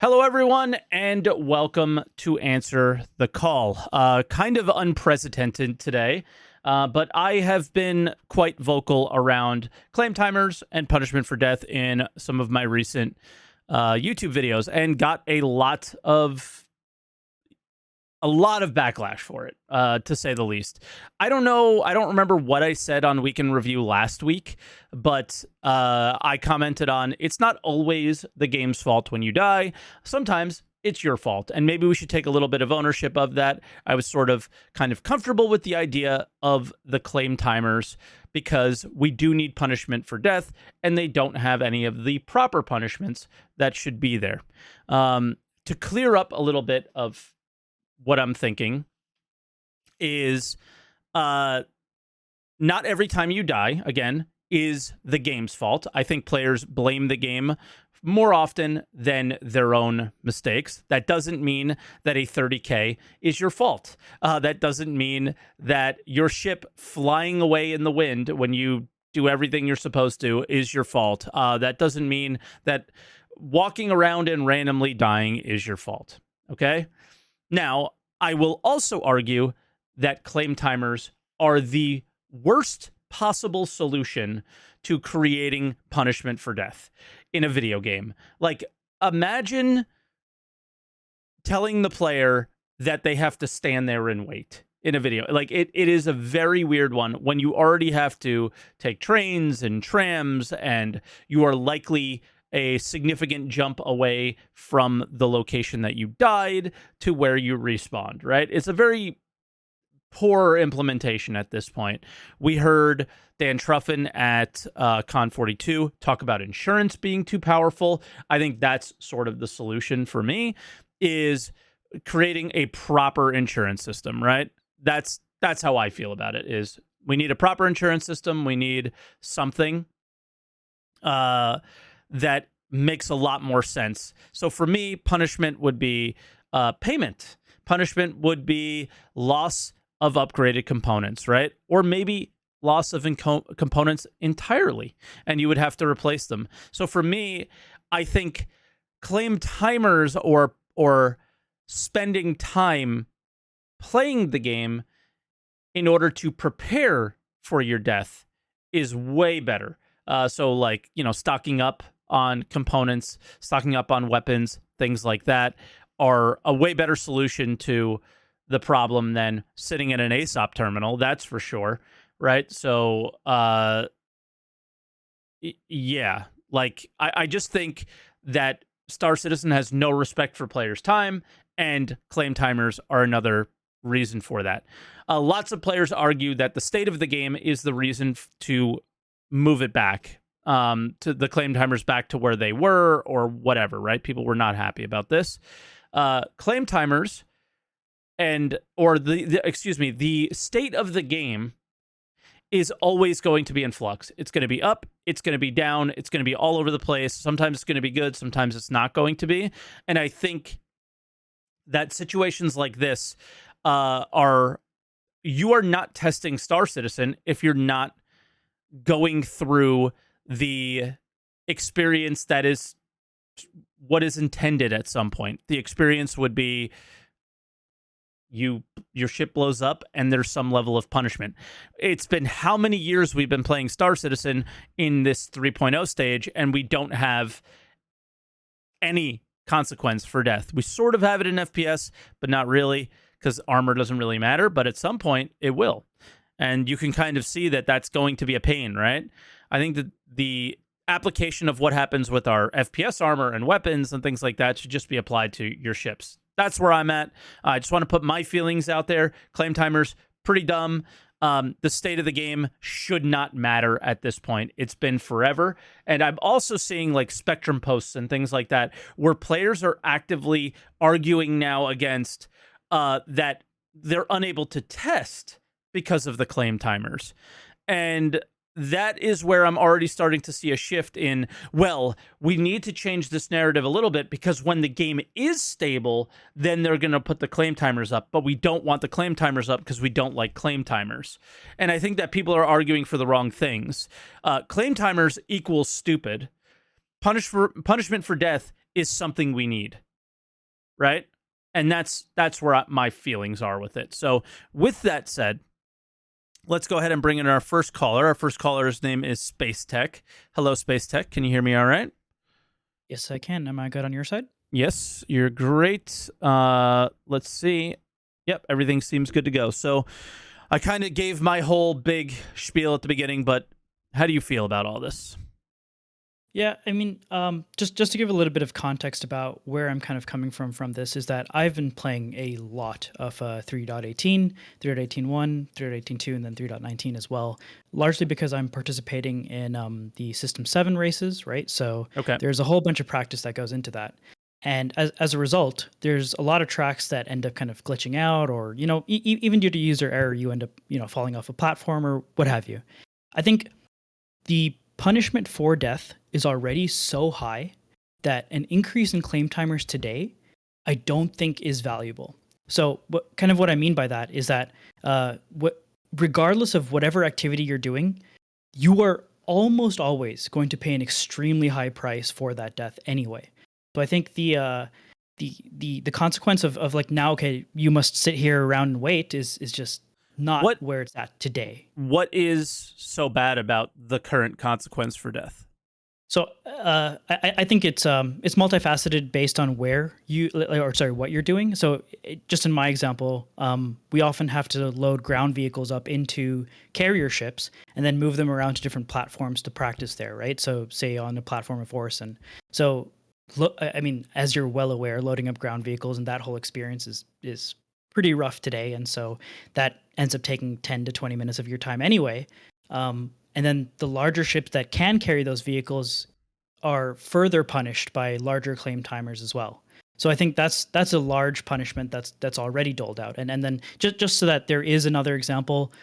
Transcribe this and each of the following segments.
Hello, everyone, and welcome to Answer the Call. Kind of unprecedented today, but I have been quite vocal around claim timers and punishment for death in some of my recent YouTube videos, and got a lot of backlash for it, to say the least. I don't know. I don't remember what I said on Week in Review last week, but I commented on it's not always the game's fault when you die. Sometimes it's your fault, and maybe we should take a little bit of ownership of that. I was sort of kind of comfortable with the idea of the claim timers because we do need punishment for death, and they don't have any of the proper punishments that should be there. To clear up a little bit of what I'm thinking is not every time you die, again, is the game's fault. I think players blame the game more often than their own mistakes. That doesn't mean that a 30K is your fault. That doesn't mean that your ship flying away in the wind when you do everything you're supposed to is your fault. That doesn't mean that walking around and randomly dying is your fault. Okay? Now, I will also argue that claim timers are the worst possible solution to creating punishment for death in a video game. Like, imagine telling the player that they have to stand there and wait in a video. Like, it is a very weird one when you already have to take trains and trams, and you are likely a significant jump away from the location that you died to where you respawned, right? It's a very poor implementation at this point. We heard Dan Truffin at Con 42 talk about insurance being too powerful. I think that's sort of the solution for me, is creating a proper insurance system, right? That's how I feel about it, is we need a proper insurance system. We need something that makes a lot more sense. So for me, punishment would be payment. Punishment would be loss of upgraded components, right? Or maybe loss of components entirely, and you would have to replace them. So for me, I think claim timers or spending time playing the game in order to prepare for your death is way better. So like, stocking up on components, stocking up on weapons, things like that are a way better solution to the problem than sitting in an ASOP terminal. That's for sure. Right. So, yeah, like I just think that Star Citizen has no respect for players' time, and claim timers are another reason for that. Lots of players argue that the state of the game is the reason to move it back, to the claim timers back to where they were or whatever, right? People were not happy about this. Claim timers the state of the game is always going to be in flux. It's going to be up, it's going to be down, it's going to be all over the place. Sometimes it's going to be good, sometimes it's not going to be. And I think that situations like this you are not testing Star Citizen if you're not going through the experience that is what is intended at some point. The experience would be your ship blows up and there's some level of punishment. It's been how many years we've been playing Star Citizen in this 3.0 stage, and we don't have any consequence for death. We sort of have it in FPS, but not really, because armor doesn't really matter, but at some point it will. And you can kind of see that that's going to be a pain, right? I think that the application of what happens with our FPS armor and weapons and things like that should just be applied to your ships. That's where I'm at. I just want to put my feelings out there. Claim timers, pretty dumb. The state of the game should not matter at this point. It's been forever. And I'm also seeing like Spectrum posts and things like that where players are actively arguing now against that they're unable to test because of the claim timers. And that is where I'm already starting to see a shift in, well, we need to change this narrative a little bit, because when the game is stable, then they're going to put the claim timers up. But we don't want the claim timers up because we don't like claim timers. And I think that people are arguing for the wrong things. Claim timers equals stupid. Punishment for death is something we need. right? And that's where my feelings are with it. So with that said, let's go ahead and bring in our first caller. Our first caller's name is Space Tech. Hello, Space Tech. Can you hear me all right? Yes, I can. Am I good on your side? Yes, you're great. Let's see. Yep, everything seems good to go. So I kind of gave my whole big spiel at the beginning, but how do you feel about all this? Yeah, I mean, just to give a little bit of context about where I'm kind of coming from this is that I've been playing a lot of 3.18, 3.18.1, 3.18.2, and then 3.19 as well, largely because I'm participating in the System 7 races, right? So Okay. there's a whole bunch of practice that goes into that. And as a result, there's a lot of tracks that end up kind of glitching out, or even due to user error, you end up falling off a platform or what have you. I think the punishment for death is already so high that an increase in claim timers today, I don't think is valuable. So, what I mean by that is that regardless of whatever activity you're doing, you are almost always going to pay an extremely high price for that death anyway. So I think the consequence of like, now, okay, you must sit here around and wait is just not where it's at today. What is so bad about the current consequence for death? So I think it's multifaceted based on where what you're doing. So just in my example, we often have to load ground vehicles up into carrier ships and then move them around to different platforms to practice there, right? So say on a platform of Orson. So I mean, as you're well aware, loading up ground vehicles and that whole experience is pretty rough today, and so that ends up taking 10 to 20 minutes of your time anyway. And then the larger ships that can carry those vehicles are further punished by larger claim timers as well. So I think that's a large punishment that's already doled out. And then just so that there is another example,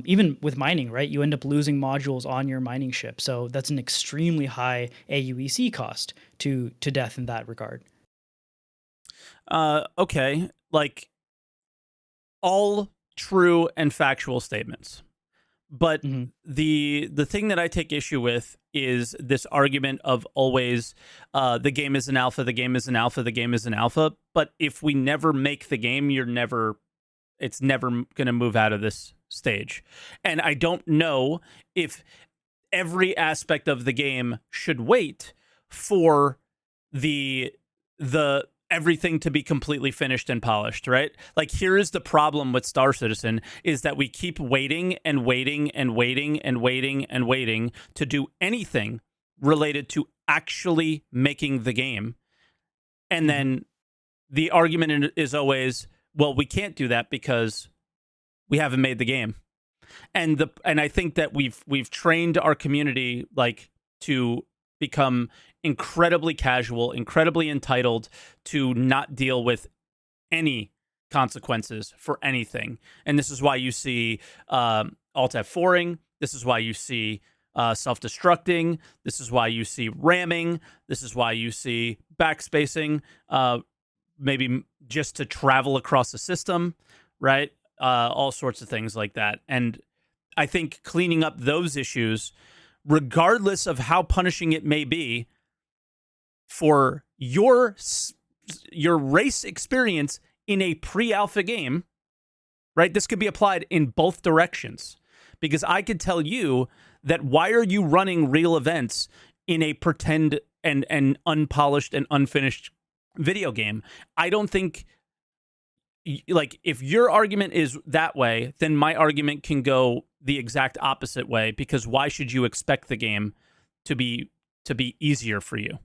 even with mining, right? You end up losing modules on your mining ship. So that's an extremely high AUEC cost to death in that regard. Okay, like all true and factual statements. But Mm-hmm. the thing that I take issue with is this argument of always the game is an alpha, the game is an alpha, the game is an alpha. But if we never make the game, it's never going to move out of this stage. And I don't know if every aspect of the game should wait for the everything to be completely finished and polished, right? Like, here is the problem with Star Citizen is that we keep waiting and waiting and waiting and waiting and waiting to do anything related to actually making the game. And then the argument is always, well, we can't do that because we haven't made the game. And I think that we've trained our community like to become incredibly casual, incredibly entitled to not deal with any consequences for anything. And this is why you see Alt F4ing. This is why you see self-destructing. This is why you see ramming. This is why you see backspacing, maybe just to travel across the system, right? All sorts of things like that. And I think cleaning up those issues, regardless of how punishing it may be, for your race experience in a pre-alpha game, right? This could be applied in both directions, because I could tell you that why are you running real events in a pretend and unpolished and unfinished video game? I don't think, like, if your argument is that way, then my argument can go the exact opposite way, because why should you expect the game to be easier for you?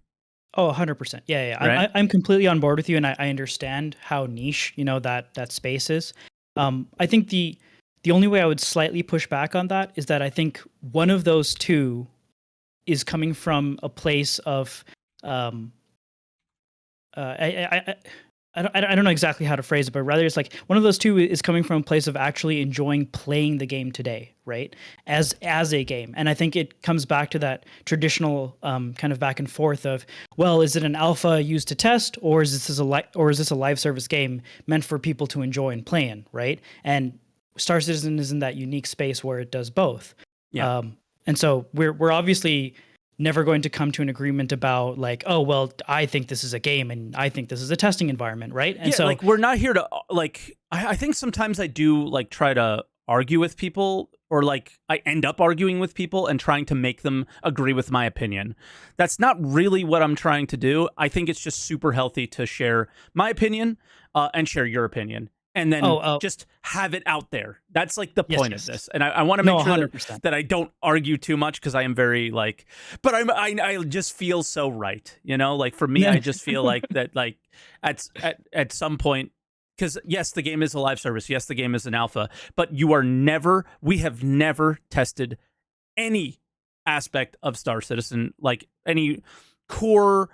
Oh, 100%. Yeah, yeah. Right? I'm completely on board with you, and I understand how niche, that space is. I think the only way I would slightly push back on that is that I think one of those two is coming from a place of I don't know exactly how to phrase it, but rather it's like one of those two is coming from a place of actually enjoying playing the game today, right? As a game. And I think it comes back to that traditional kind of back and forth of, well, is it an alpha used to test, or is this a live service game meant for people to enjoy and play in, right? And Star Citizen is in that unique space where it does both. Yeah. And so we're obviously never going to come to an agreement about like, oh, well, I think this is a game and I think this is a testing environment, right? And Yeah, so like we're not here to like. I think sometimes I do like try to argue with people, or like I end up arguing with people and trying to make them agree with my opinion. That's not really what I'm trying to do. I think it's just super healthy to share my opinion and share your opinion, and then oh, just have it out there. That's like the yes, point of yes. this. And I want to No, make sure 100%. that I don't argue too much, because I am very like, but I just feel so right. You know, like for me, Yeah. I just feel like that, like at some point, because yes, the game is a live service. Yes, the game is an alpha, but we have never tested any aspect of Star Citizen, like any core,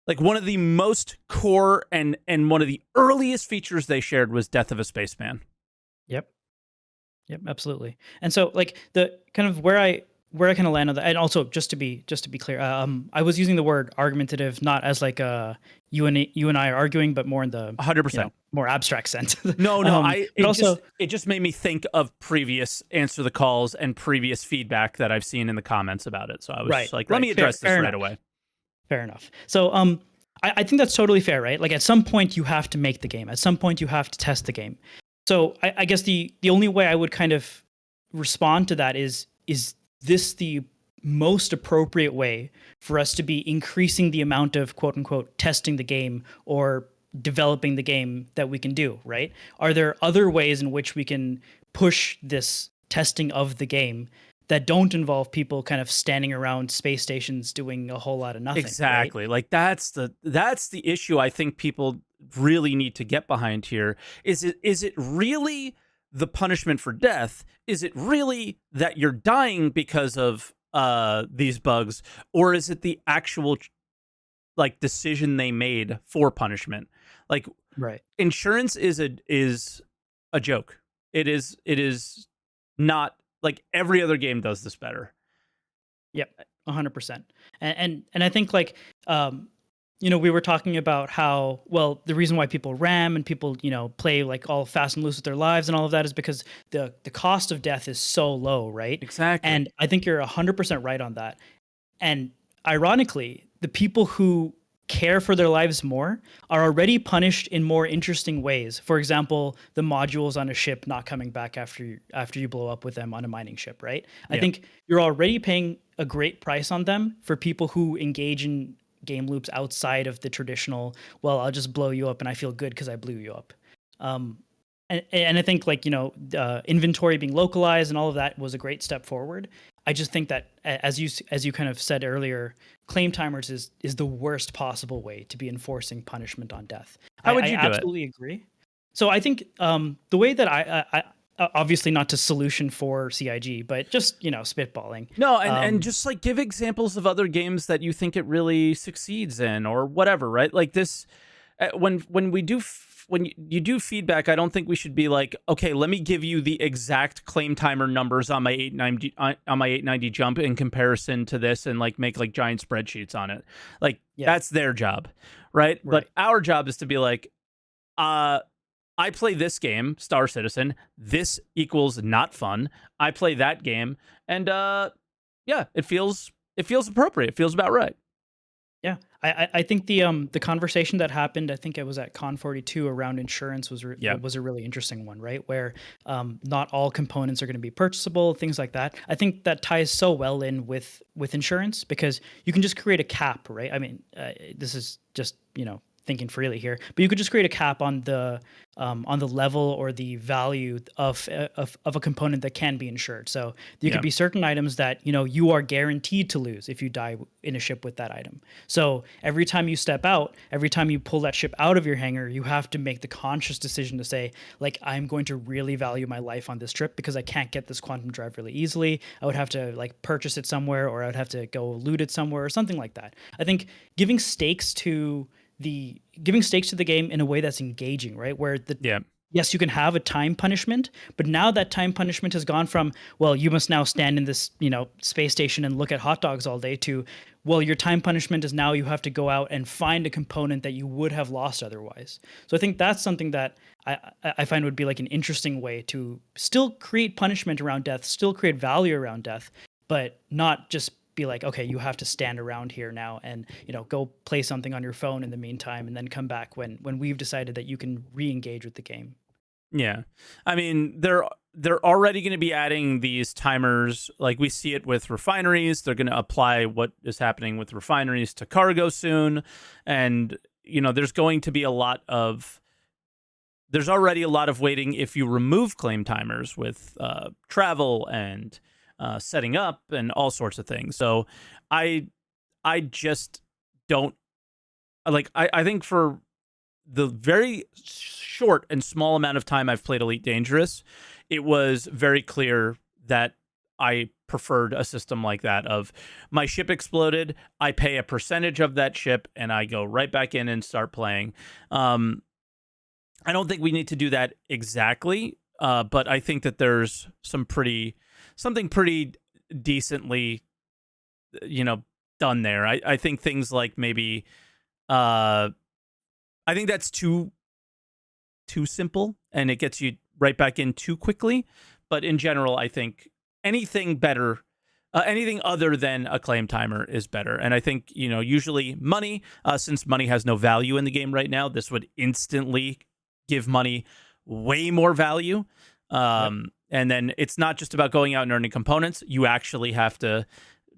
like one of the most core and one of the earliest features they shared was Death of a Spaceman. Yep. Yep, absolutely. And so like the kind of where I kind of land on that, and also just to be clear, I was using the word argumentative not as like you and I are arguing, but more in the 100%. more abstract sense. No, But also it just made me think of previous answer the calls and previous feedback that I've seen in the comments about it. So I was right, just like, let right, me address this fair right enough. away. Fair enough. So I think that's totally fair, right? Like at some point you have to make the game. At some point you have to test the game. So I guess the only way I would kind of respond to that is this the most appropriate way for us to be increasing the amount of quote unquote testing the game or developing the game that we can do, right? Are there other ways in which we can push this testing of the game that don't involve people kind of standing around space stations doing a whole lot of nothing, right? Exactly. Like that's the issue I think people really need to get behind here. Is it really the punishment for death? Is it really that you're dying because of these bugs, or is it the actual like decision they made for punishment? Like Right. insurance is a joke. It is not like every other game does this better. Yep, 100%. And I think like we were talking about how well the reason why people ram and people play like all fast and loose with their lives and all of that is because the cost of death is so low, right? Exactly. And I think you're 100% right on that. And ironically, the people who care for their lives more are already punished in more interesting ways. For example, the modules on a ship not coming back after you blow up with them on a mining ship, right? I Yeah. think you're already paying a great price on them for people who engage in game loops outside of the traditional, well, I'll just blow you up and I feel good because I blew you up. Um, and I think like inventory being localized and all of that was a great step forward. I just think that as you kind of said earlier, claim timers is the worst possible way to be enforcing punishment on death. How would you I do it? absolutely agree. So I think the way that I obviously not to solution for CIG, but just spitballing. No, and just like give examples of other games that you think it really succeeds in, or whatever, right? Like this, when you do feedback, I don't think we should be like, okay, let me give you the exact claim timer numbers on my 890 jump in comparison to this, and like make like giant spreadsheets on it. Like that's their job, right? But our job is to be like, I play this game, Star Citizen. This equals not fun. I play that game, and yeah, it feels appropriate. It feels about right. Yeah, I think the conversation that happened, I think it was at Con 42 around insurance was a really interesting one, right? Where not all components are going to be purchasable, things like that. I think that ties so well in with insurance because you can just create a cap, right? I mean, this is just thinking freely here, but you could just create a cap on the level or the value of a component that can be insured. So there could be certain items that you are guaranteed to lose if you die in a ship with that item. So every time you step out, every time you pull that ship out of your hangar, you have to make the conscious decision to say, like, I'm going to really value my life on this trip because I can't get this quantum drive really easily. I would have to like purchase it somewhere, or I would have to go loot it somewhere or something like that. I think giving stakes to the game in a way that's engaging, right? Where yes, you can have a time punishment, but now that time punishment has gone from, well, you must now stand in this, space station and look at hot dogs all day, to, well, your time punishment is now you have to go out and find a component that you would have lost otherwise. So I think that's something that I find would be like an interesting way to still create punishment around death, still create value around death, but not just be like, okay, you have to stand around here now and go play something on your phone in the meantime, and then come back when we've decided that you can re-engage with the game. Yeah. I mean, they're already going to be adding these timers. Like we see it with refineries. They're going to apply what is happening with refineries to cargo soon. And, there's going to be there's already a lot of waiting if you remove claim timers with travel and setting up and all sorts of things. So I just don't like, I think for the very short and small amount of time I've played Elite Dangerous, it was very clear that I preferred a system like that of my ship exploded, I pay a percentage of that ship, and I go right back in and start playing. I don't think we need to do that exactly, but I think that there's something pretty decently, done there. I think things like maybe, I think that's too simple, and it gets you right back in too quickly. But in general, I think anything better, anything other than a claim timer is better. And I think, usually money, since money has no value in the game right now, this would instantly give money way more value. Yep. And then it's not just about going out and earning components. You actually have to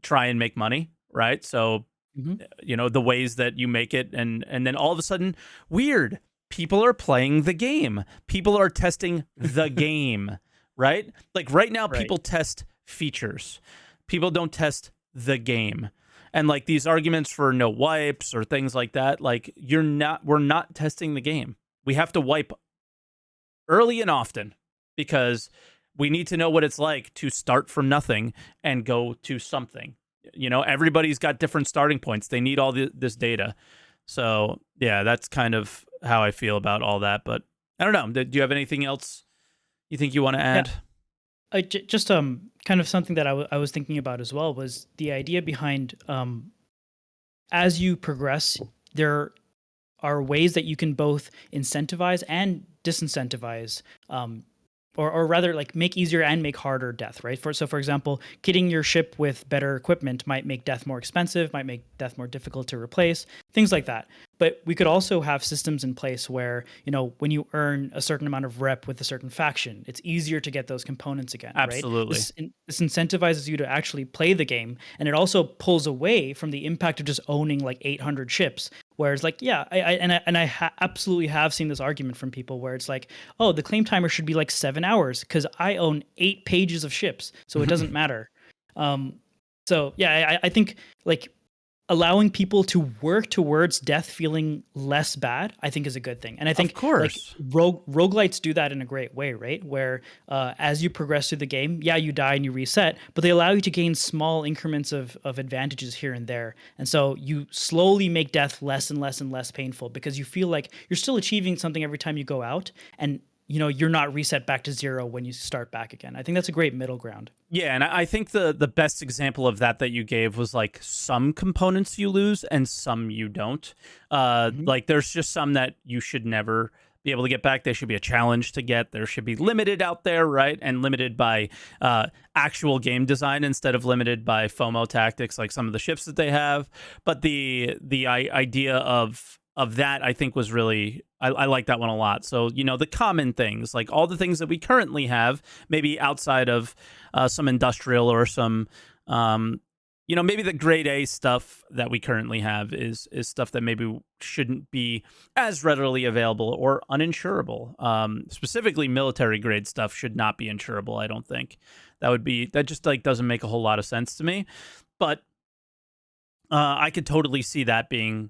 try and make money, right? So, the ways that you make it, and then all of a sudden, weird, people are playing the game. People are testing the game, right? Like right now, Right. people test features. People don't test the game. And like these arguments for no wipes or things like that, like we're not testing the game. We have to wipe early and often because we need to know what it's like to start from nothing and go to something. Everybody's got different starting points. They need all this data. So yeah, that's kind of how I feel about all that. But I don't know. Do you have anything else you think you want to add? Yeah. Just kind of something that I was thinking about as well was the idea behind as you progress, there are ways that you can both incentivize and disincentivize, or rather like make easier and make harder death, right? For example, kitting your ship with better equipment might make death more expensive, might make death more difficult to replace, things like that. But we could also have systems in place where, when you earn a certain amount of rep with a certain faction, it's easier to get those components again, right? Absolutely. This incentivizes you to actually play the game, and it also pulls away from the impact of just owning like 800 ships. Whereas, like, yeah, I absolutely have seen this argument from people where it's like, oh, the claim timer should be like 7 hours because I own 8 pages of ships, so it doesn't matter. So yeah, I think like allowing people to work towards death feeling less bad, I think is a good thing. And I think Of course. like roguelites do that in a great way, right? Where as you progress through the game, yeah, you die and you reset, but they allow you to gain small increments of advantages here and there. And so you slowly make death less and less and less painful because you feel like you're still achieving something every time you go out, and you're not reset back to zero when you start back again. I think that's a great middle ground. Yeah, and I think the best example of that you gave was like some components you lose and some you don't. Like there's just some that you should never be able to get back. They should be a challenge to get. There should be limited out there, right? And limited by actual game design instead of limited by FOMO tactics, like some of the ships that they have. But the idea of that, I think, was really, I like that one a lot. So, the common things, like all the things that we currently have, maybe outside of some industrial or some, maybe the grade A stuff that we currently have is stuff that maybe shouldn't be as readily available or uninsurable. Specifically, military grade stuff should not be insurable, I don't think. That just like doesn't make a whole lot of sense to me. But I could totally see that being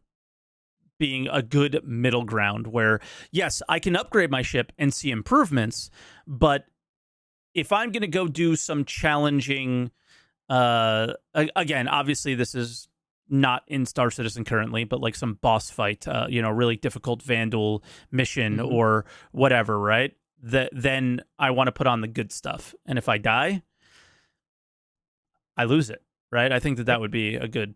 a good middle ground where, yes, I can upgrade my ship and see improvements, but if I'm going to go do some challenging, again, obviously this is not in Star Citizen currently, but like some boss fight, really difficult Vandal mission or whatever, right? Then I want to put on the good stuff. And if I die, I lose it, right? I think that would be a good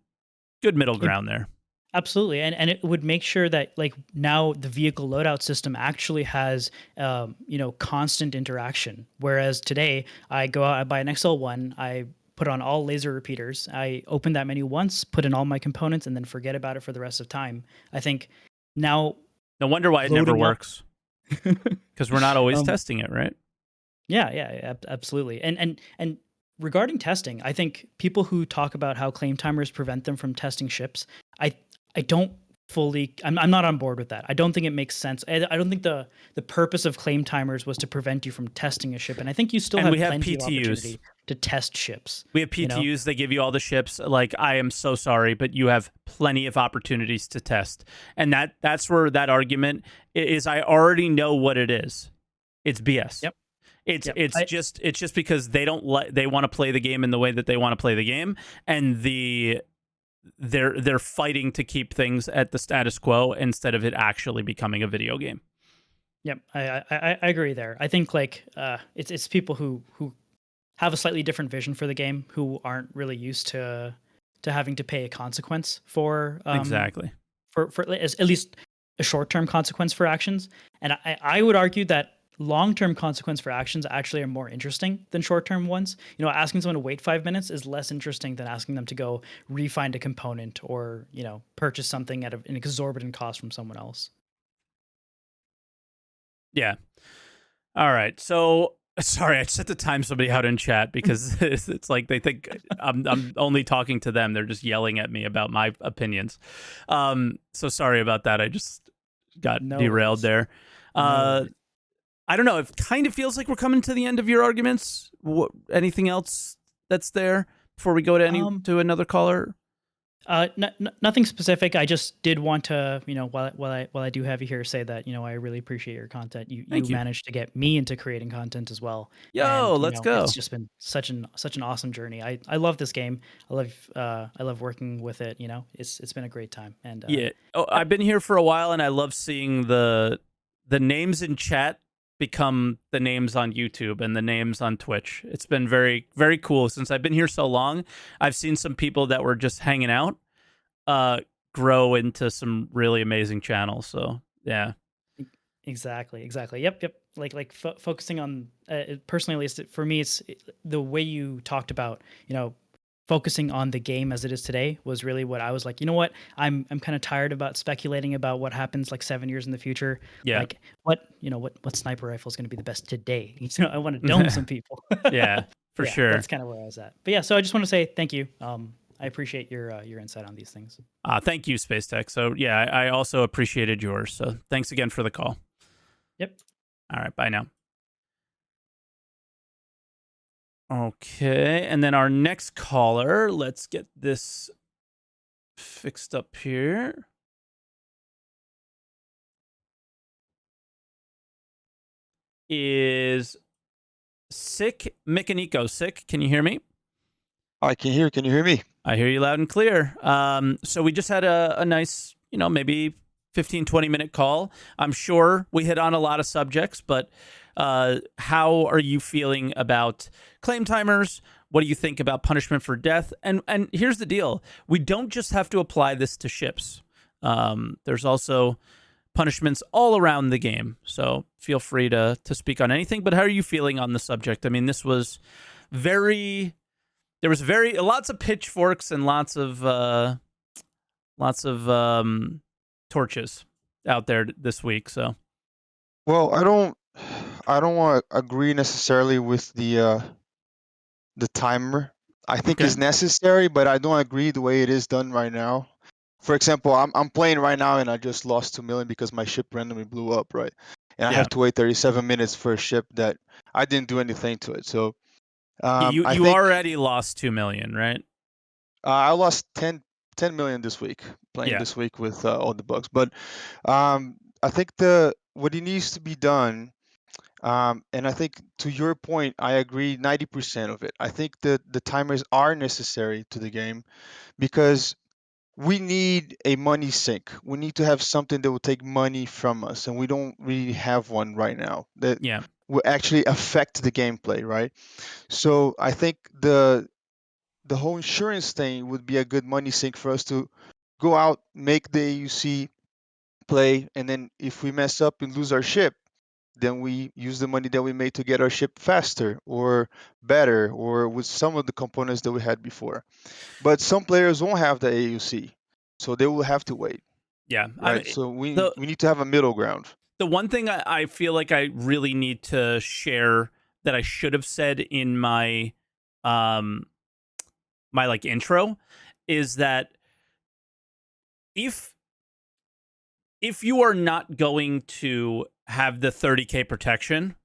middle ground there. Absolutely, and it would make sure that like now the vehicle loadout system actually has constant interaction. Whereas today I go out, I buy an XL1, I put on all laser repeaters. I open that menu once, put in all my components, and then forget about it for the rest of time. I think now No wonder why it never loading up. works, because we're not always um, testing it, right? yeah, absolutely. And regarding testing, I think people who talk about how claim timers prevent them from testing ships, I I don't fully. I'm not on board with that. I don't think it makes sense. I don't think the purpose of claim timers was to prevent you from testing a ship, and I think you still And have we have plenty of PTUs. opportunity to test ships. We have You know, PTUs. They give you all the ships. Like, I am so sorry, but you have plenty of opportunities to test. And that's where that argument is. I already know what it is. It's BS. yep, It's yep. it's just it's just because they want to play the game in the way that they want to play the game, and they're fighting to keep things at the status quo instead of it actually becoming a video game. Yep, I agree there. I think like it's people who have a slightly different vision for the game, who aren't really used to having to pay a consequence Exactly. for at least a short term consequence for actions. And I would argue that long term consequence for actions actually are more interesting than short term ones. You know, asking someone to wait 5 minutes is less interesting than asking them to go refind a component or purchase something at an exorbitant cost from someone else. Yeah. All right. So sorry, I just had to time somebody out in chat because it's like they think I'm only talking to them. They're just yelling at me about my opinions. So sorry about that. I just got No derailed worries. there. No Uh, worries. I don't know. It kind of feels like we're coming to the end of your arguments. Anything else that's there before we go to another caller? Nothing specific. I just did want to, while I do have you here, say that I really appreciate your content. You Thank you. managed to get me into creating content as well, Yo, and let's it's go. just been such an awesome journey. I love this game. I love working with it. It's been a great time. And Yeah. Oh, yep, I've been here for a while, and I love seeing the names in chat become the names on YouTube and the names on Twitch. It's been very, very cool since I've been here so long. I've seen some people that were just hanging out uh grow into some really amazing channels. So yeah. exactly. Yep. Like focusing on personally, at least for me, the way you talked about focusing on the game as it is today was really what I was like, you know what? I'm kind of tired about speculating about what happens like 7 years in the future. Yeah. Like what sniper rifle is going to be the best today? I want to dome some people. Yeah, for Yeah, sure. that's kind of where I was at. But yeah, so I just want to say thank you. I appreciate your insight on these things. Thank you, Space Tech. So yeah, I also appreciated yours. So thanks again for the call. Yep. All right, bye now. Okay, and then our next caller, let's get this fixed up here. Is Sick Mechanico. Sick, can you hear me? I can hear. Can you hear me? I hear you loud and clear. So we just had a nice, maybe 15, 20-minute call. I'm sure we hit on a lot of subjects, but how are you feeling about claim timers? What do you think about punishment for death? And here's the deal. We don't just have to apply this to ships. There's also punishments all around the game. So feel free to speak on anything. But how are you feeling on the subject? I mean, this was there was lots of pitchforks and lots of torches out there this week. So Well, I don't want to agree necessarily with the timer. I think okay, it's necessary, but I don't agree the way it is done right now. For example, I'm playing right now and I just lost 2 million because my ship randomly blew up, right? And I yeah, have to wait 37 minutes for a ship that I didn't do anything to it. So yeah. You I you think already lost 2 million, right? I lost 10 million this week playing Yeah, this week with all the bugs. But I think what it needs to be done. And I think to your point, I agree 90% of it. I think that the timers are necessary to the game because we need a money sink. We need to have something that will take money from us, and we don't really have one right now that yeah, will actually affect the gameplay, right? So I think the whole insurance thing would be a good money sink for us to go out, make the AUC play, and then if we mess up and lose our ship, then we use the money that we made to get our ship faster or better or with some of the components that we had before. But some players won't have the AUC, so they will have to wait, Yeah, I right? mean So the we need to have a middle ground. the one thing I feel like I really need to share that I should have said in my um my like intro is that if you are not going to have the 30k protection,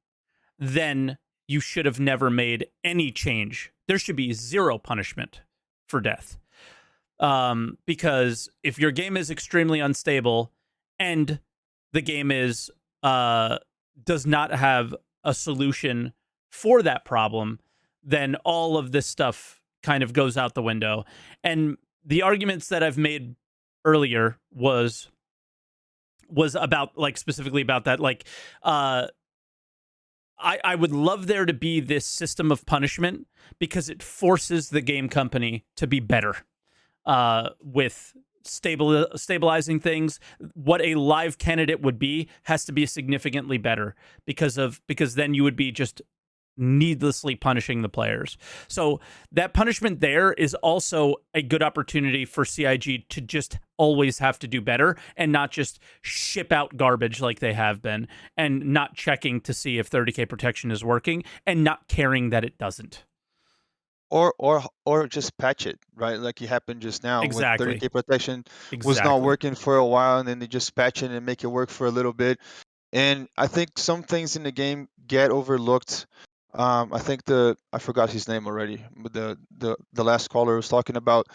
then you should have never made any change. There should be zero punishment for death. Because if your game is extremely unstable and the game is does not have a solution for that problem, then all of this stuff kind of goes out the window. And the arguments that I've made earlier was about like specifically about that. Like I would love there to be this system of punishment because it forces the game company to be better with stabilizing things. What a live candidate would be has to be significantly better because then you would be just needlessly punishing the players. So that punishment there is also a good opportunity for CIG to just always have to do better and not just ship out garbage like they have been and not checking to see if 30k protection is working and not caring that it doesn't. Or just patch it, right? Like it happened just now with Exactly. 30k protection was not Exactly. working for a while, and then they just patch it and make it work for a little bit. And I think some things in the game get overlooked. I think I forgot his name already, but the last caller was talking about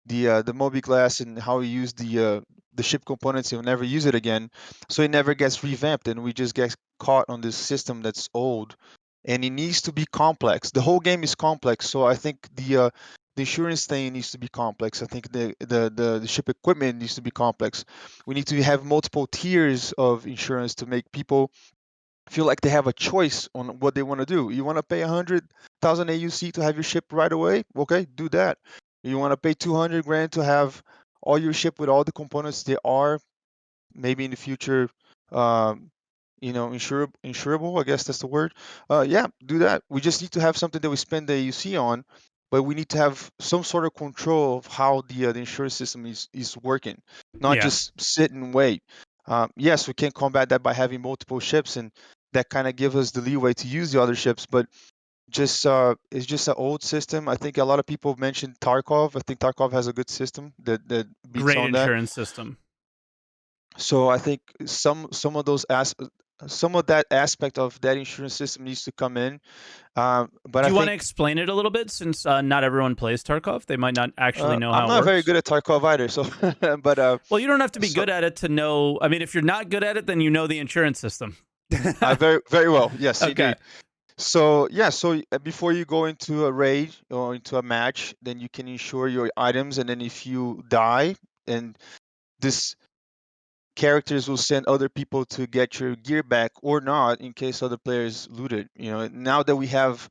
the Moby Glass and how he used the ship components. He'll never use it again, so it never gets revamped, and we just get caught on this system that's old, and it needs to be complex. The whole game is complex, so I think the insurance thing needs to be complex. I think the ship equipment needs to be complex. We need to have multiple tiers of insurance to make people feel like they have a choice on what they want to do. You want to pay 100,000 AUC to have your ship right away? Okay, do that. You want to pay 200 grand to have all your ship with all the components they are maybe in the future, um, insurable. I guess that's the word. Yeah, do that. We just need to have something that we spend the AUC on, but we need to have some sort of control of how the insurance system is working, not Yeah. just sit and wait. Yes, we can combat that by having multiple ships, and that kind of gives us the leeway to use the other ships, but just it's just an old system. I think a lot of people mentioned Tarkov. I think Tarkov has a good system that beats Great on that. insurance system. So I think some of some of that aspect of that insurance system needs to come in. But Do I you want to think explain it a little bit since not everyone plays Tarkov? They might not actually know I'm how it not very works. good at Tarkov either. So, but Well, you don't have to be so good at it to know. I mean, if you're not good at it, then you know the insurance system. very well. Yes, Okay. indeed. So yeah, so before you go into a raid or into a match, then you can insure your items, and then if you die, and this characters will send other people to get your gear back or not in case other players loot it. Now that we have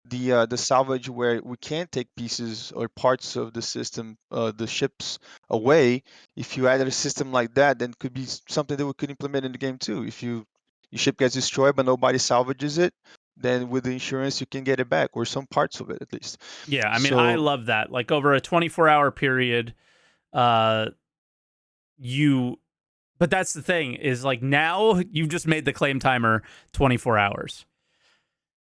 the salvage where we can take pieces or parts of the system, the ships away. If you added a system like that, then could be something that we could implement in the game too. If your ship gets destroyed but nobody salvages it, then with the insurance you can get it back or some parts of it at least. Yeah, I mean, I So love that. Like over a 24-hour period, uh, you. But that's the thing is like now you've just made the claim timer 24 hours,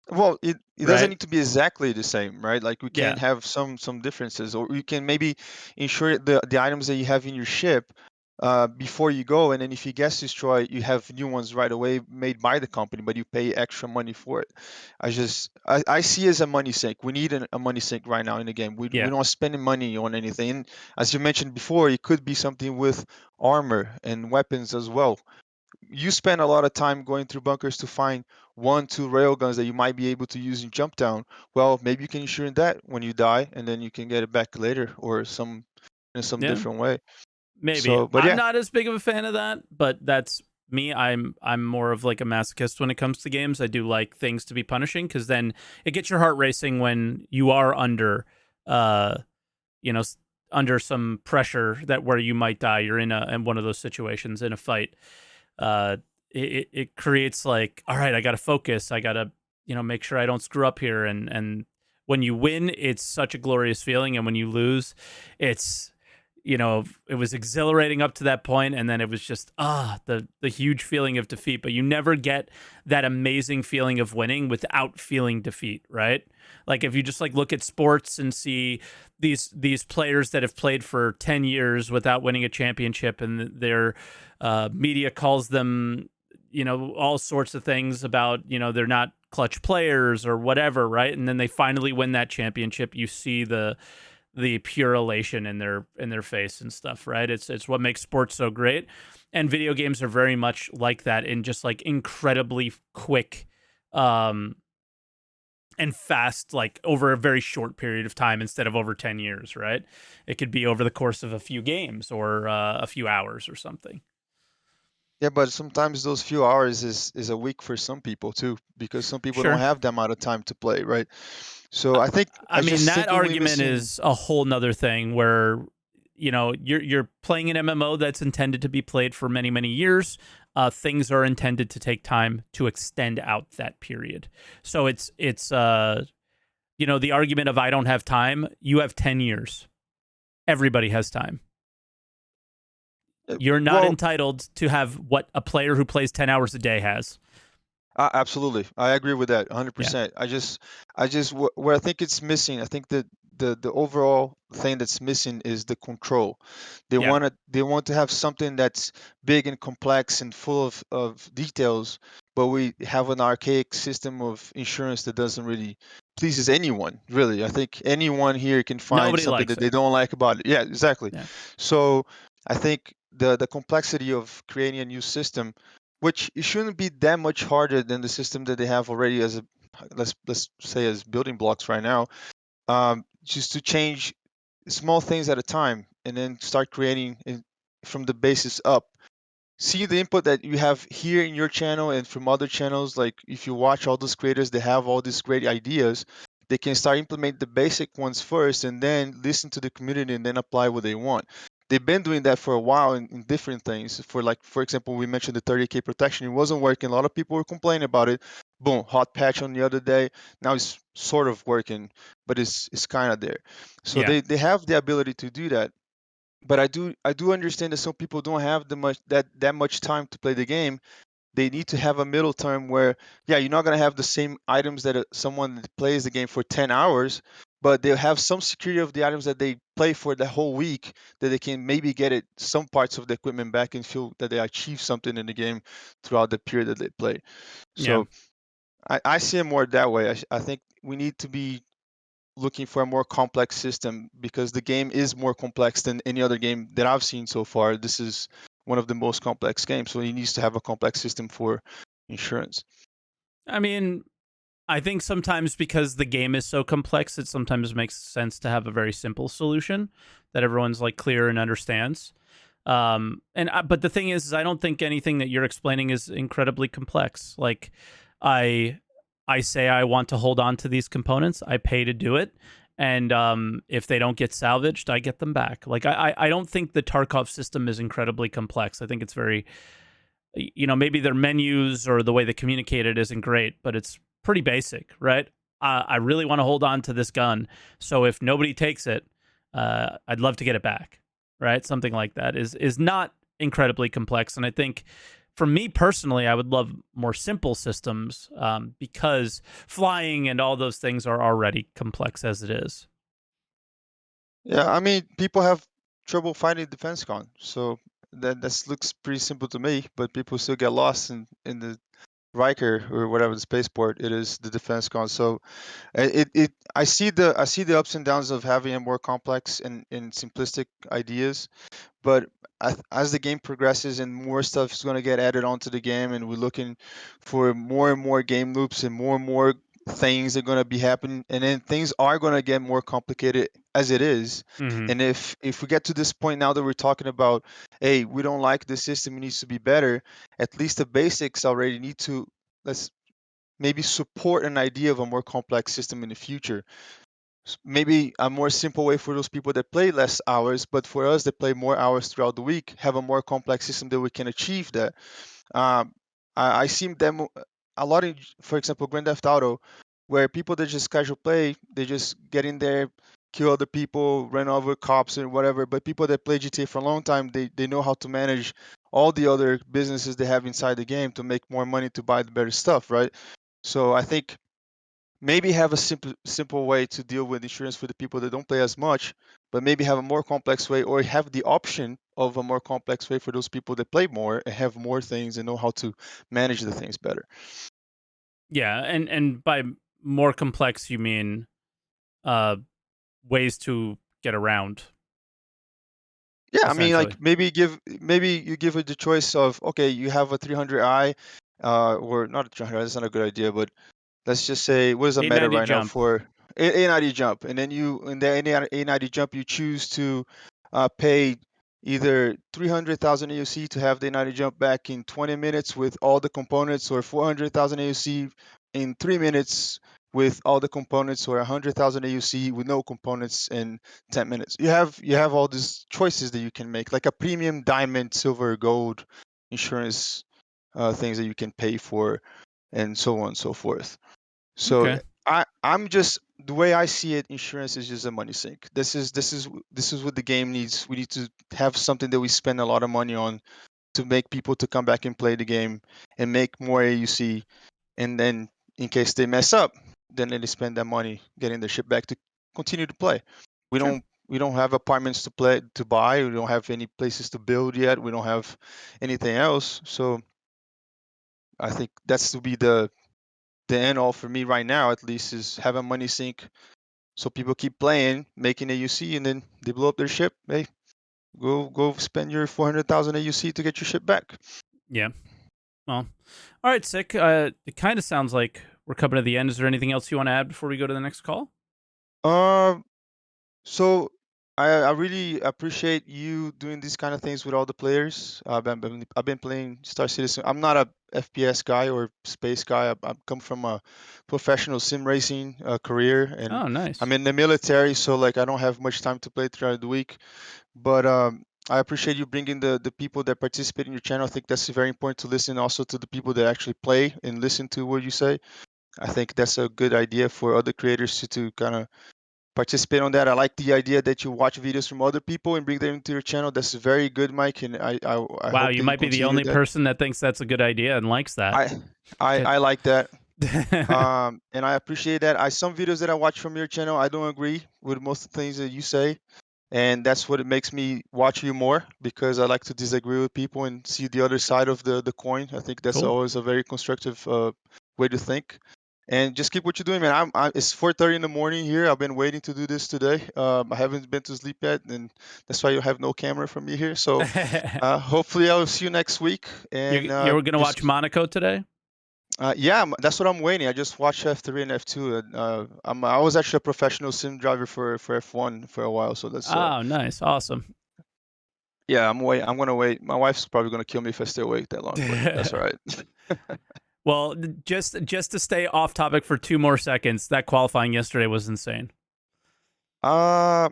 well, it doesn't right? need to be exactly the same, right? Like we can Yeah. have some differences, or you can maybe insure the items that you have in your ship before you go, and then if it gets destroyed, you have new ones right away made by the company, but you pay extra money for it. I see it as a money sink. We need a money sink right now in the game. We Yeah. don't spend money on anything. And as you mentioned before, it could be something with armor and weapons as well. You spend a lot of time going through bunkers to find one, two railguns that you might be able to use in jump down. Well, maybe you can insure that when you die, and then you can get it back later or in some Yeah. different way. Maybe. So, but I'm yeah, not as big of a fan of that, but that's me. I'm more of like a masochist when it comes to games. I do like things to be punishing because then it gets your heart racing when you are under uh you know under some pressure that where you might die. You're in one of those situations in a fight. Uh it creates like, all right, I got to focus. I got to, make sure I don't screw up here. And when you win, it's such a glorious feeling. And when you lose, it's, it was exhilarating up to that point, and then it was just the huge feeling of defeat. But you never get that amazing feeling of winning without feeling defeat, right? Like if you just like look at sports and see these players that have played for 10 years without winning a championship, and their media calls them, all sorts of things about, they're not clutch players or whatever, right? And then they finally win that championship. You see the pure elation in their face and stuff, right? It's what makes sports so great. And video games are very much like that, in just like incredibly quick and fast, like over a very short period of time instead of over 10 years, right? It could be over the course of a few games or a few hours or something. Yeah, but sometimes those few hours is a week for some people too, because some people don't Sure. have that amount of time to play, right? So I think I mean, just that simply argument missing. is a whole nother thing where, you're playing an MMO that's intended to be played for many, many years. Things are intended to take time to extend out that period. So it's the argument of I don't have time. You have 10 years. Everybody has time. You're not Well, entitled to have what a player who plays 10 hours a day has. absolutely, I agree with that, Yeah. 100%. Where I think it's missing, I think that the overall thing that's missing is the control. Yeah. They want to have something that's big and complex and full of details, but we have an archaic system of insurance that doesn't really pleases anyone, really. I think anyone here can find Nobody something likes that it. they don't like about it. Yeah, exactly. Yeah. So I think the complexity of creating a new system, which it shouldn't be that much harder than the system that they have already as a, let's say, as building blocks right now. Just to change small things at a time and then start creating from the basis up. See the input that you have here in your channel and from other channels. Like if you watch all those creators, they have all these great ideas. They can start implement the basic ones first and then listen to the community and then apply what they want. They've been doing that for a while in different things. For example, we mentioned the 30K protection. It wasn't working. A lot of people were complaining about it. Boom, hot patch on the other day. Now it's sort of working, but it's kind of there. So Yeah. they have the ability to do that, but I do understand that some people don't have that much time to play the game. They need to have a middle term where, yeah, you're not gonna have the same items that someone that plays the game for 10 hours, but they'll have some security of the items that they play for the whole week, that they can maybe get it some parts of the equipment back and feel that they achieve something in the game throughout the period that they play. Yeah. So I see it more that way. I think we need to be looking for a more complex system because the game is more complex than any other game that I've seen so far. This is one of the most complex games, so it needs to have a complex system for insurance. I mean, I think sometimes because the game is so complex, it sometimes makes sense to have a very simple solution that everyone's like clear and understands. But the thing is I don't think anything that you're explaining is incredibly complex. Like, I I say I want to hold on to these components. I pay to do it, and if they don't get salvaged, I get them back. Like, I don't think the Tarkov system is incredibly complex. I think it's very, maybe their menus or the way they communicate it isn't great, but it's pretty basic, right? I really want to hold on to this gun, so if nobody takes it, I'd love to get it back, right? Something like that is not incredibly complex, and I think for me personally, I would love more simple systems, because flying and all those things are already complex as it is. Yeah, I mean, people have trouble finding defense con, so that looks pretty simple to me. But people still get lost in the Riker or whatever the spaceport it is, the defense con. So I see the ups and downs of having a more complex and simplistic ideas, but as the game progresses and more stuff is going to get added onto the game, and we're looking for more and more game loops and more things are going to be happening, and then things are going to get more complicated as it is. Hmm. And if we get to this point now that we're talking about, hey, we don't like the system, it needs to be better, at least the basics already need to, let's maybe support an idea of a more complex system in the future. Maybe a more simple way for those people that play less hours, but for us that play more hours throughout the week, have a more complex system that we can achieve that. I see them a lot in, for example, Grand Theft Auto, where people that just casual play, they just get in there, kill other people, run over cops and whatever. But people that play GTA for a long time, they know how to manage all the other businesses they have inside the game to make more money to buy the better stuff, right? So I think maybe have a simple way to deal with insurance for the people that don't play as much, but maybe have a more complex way, or have the option of a more complex way for those people that play more and have more things and know how to manage the things better. Yeah, and by more complex, you mean uh, ways to get around, Yeah, I mean, essentially. like maybe you give it the choice of, okay, you have a 300i, or not a 300. That's not a good idea, but let's just say, what is a meta 890 right now jump. for A90 jump? And then you, in the A90 jump, you choose to pay either 300,000 AUC to have the A90 jump back in 20 minutes with all the components, or 400,000 AUC in 3 minutes with all the components, or 100,000 AUC with no components in 10 minutes. You have all these choices that you can make, like a premium diamond, silver, gold insurance things that you can pay for, and so on and so forth. So Okay. I'm just, the way I see it, insurance is just a money sink. This is what the game needs. We need to have something that we spend a lot of money on to make people to come back and play the game and make more AUC. And then in case they mess up, then they spend that money getting their ship back to continue to play. We Sure. don't we don't have apartments to buy. We don't have any places to build yet. We don't have anything else. So I think that's to be the end all for me right now, at least, is have a money sink so people keep playing, making AUC, and then they blow up their ship. Hey, go spend your 400,000 AUC to get your ship back. Yeah. Well, all right, sick. It kind of sounds like we're coming to the end. Is there anything else you want to add before we go to the next call? Um, so I really appreciate you doing these kind of things with all the players. I've been playing Star Citizen. I'm not a FPS guy or space guy. I come from a professional sim racing career, and Oh, nice. I'm in the military, so like I don't have much time to play throughout the week. But I appreciate you bringing the people that participate in your channel. I think that's very important to listen also to the people that actually play and listen to what you say. I think that's a good idea for other creators to kind of participate on that. I like the idea that you watch videos from other people and bring them into your channel. That's very good, Mike, and I Wow, hope you that you might be the continue only that. person that thinks that's a good idea and likes that. I I, Okay. I like that. And I appreciate that. Some videos that I watch from your channel, I don't agree with most of the things that you say, and that's what it makes me watch you more, because I like to disagree with people and see the other side of the coin. I think that's Cool. always a very constructive way to think. And just keep what you're doing, man. It's 4:30 in the morning here. I've been waiting to do this today. I haven't been to sleep yet, and that's why you have no camera from me here. So hopefully I'll see you next week. And You're gonna watch just Monaco today? yeah, that's what I'm waiting. I just watched F3 and F2. And, I was actually a professional sim driver for F1 for a while, so that's Oh, nice, awesome. yeah. I'm gonna wait. My wife's probably gonna kill me if I stay awake that long, but that's all right. Well, just to stay off topic for 2 more seconds, that qualifying yesterday was insane. uh,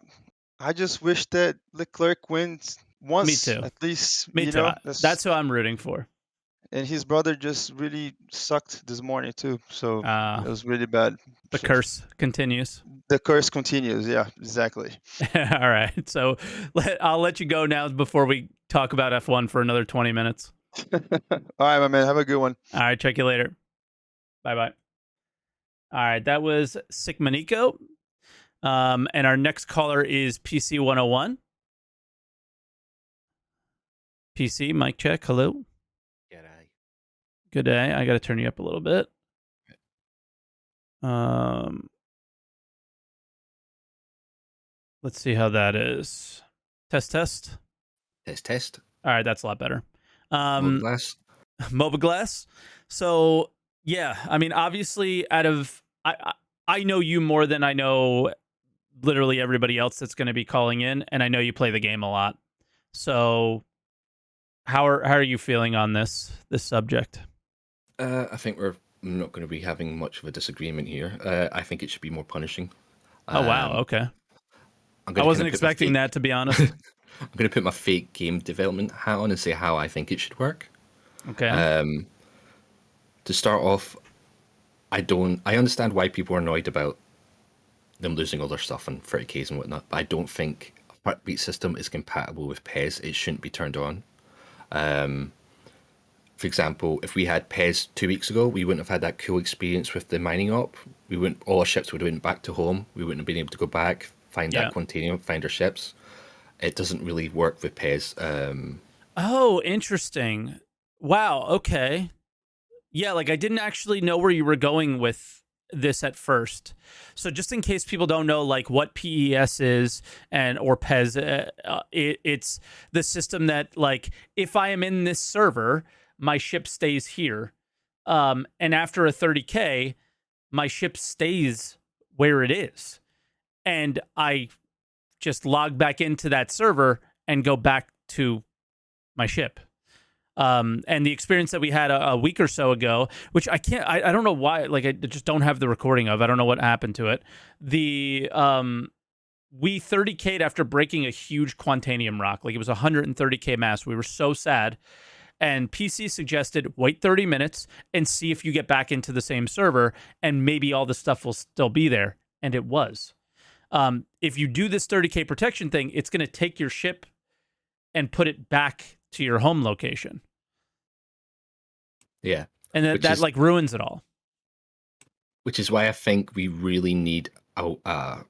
I just wish that Leclerc wins Me once too. at least. Me too. That's, That's who I'm rooting for. and his brother just really sucked this morning too, so Uh, it was really bad. the So curse continues. the curse continues. Yeah, exactly. All right. So I'll let you go now before we talk about F1 for another 20 minutes. All right, my man. Have a good one. All right. Check you later. Bye bye. All right. That was Sick Manico. And our next caller is PC 101. PC, mic check. Hello. G'day. Good day. I got to turn you up a little bit. Let's see how that is. Test. Test. All right, that's a lot better. Glass. MOBA Glass. So yeah, I mean, obviously, I know you more than I know literally everybody else that's going to be calling in, and I know you play the game a lot. So how are you feeling on this subject? I think we're not going to be having much of a disagreement here. I think it should be more punishing. Oh wow, okay. I'm I going wasn't expecting that, to be honest. I'm going to put my fake game development hat on and say how I think it should work. Okay. to start off, I understand why people are annoyed about them losing all their stuff and 30Ks and whatnot, but I don't think a heartbeat system is compatible with PES. It shouldn't be turned on. For example, if we had PES 2 weeks ago, we wouldn't have had that cool experience with the mining op. All our ships would have been back to home. We wouldn't have been able to go back, find that container, find our ships. It doesn't really work with PES. Oh, interesting. Wow. Okay. Yeah, like I didn't actually know where you were going with this at first. So just in case people don't know like what PES is or PES, it's the system that like if I am in this server, my ship stays here. And after a 30K, my ship stays where it is. And I just log back into that server and go back to my ship. And the experience that we had a week or so ago, which I don't know why, like I just don't have the recording of. I don't know what happened to it. We 30K'd after breaking a huge Quantanium rock. Like it was 130K mass. We were so sad. And PC suggested wait 30 minutes and see if you get back into the same server and maybe all the stuff will still be there. And it was. If you do this 30K protection thing, it's going to take your ship and put it back to your home location. Yeah. And that like ruins it all. Which is why I think we really need a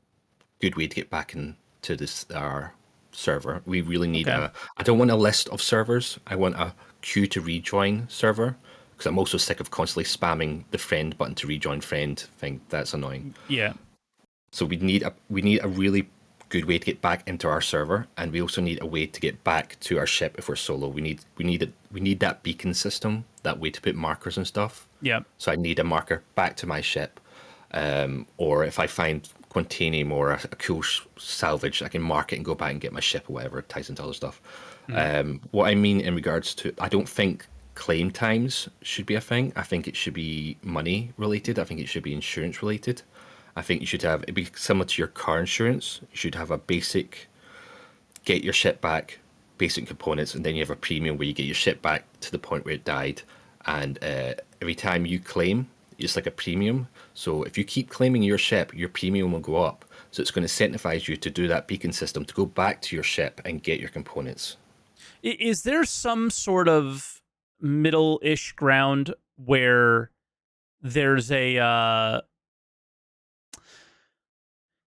good way to get back into our server. We really need I don't want a list of servers. I want a queue to rejoin server, because I'm also sick of constantly spamming the friend button to rejoin friend thing. That's annoying. Yeah. So we need a really good way to get back into our server, and we also need a way to get back to our ship if we're solo. We need that beacon system, that way to put markers and stuff. Yeah. So I need a marker back to my ship, or if I find Quantanium or a cool salvage, I can mark it and go back and get my ship or whatever. It ties into other stuff. What I mean in regards to, I don't think claim times should be a thing. I think it should be money related. I think it should be insurance related. I think you should have it be similar to your car insurance. You should have a basic, get your ship back, basic components, and then you have a premium where you get your ship back to the point where it died. And every time you claim, it's like a premium. So if you keep claiming your ship, your premium will go up. So it's going to incentivize you to do that beacon system, to go back to your ship and get your components. Is there some sort of middle-ish ground where there's a...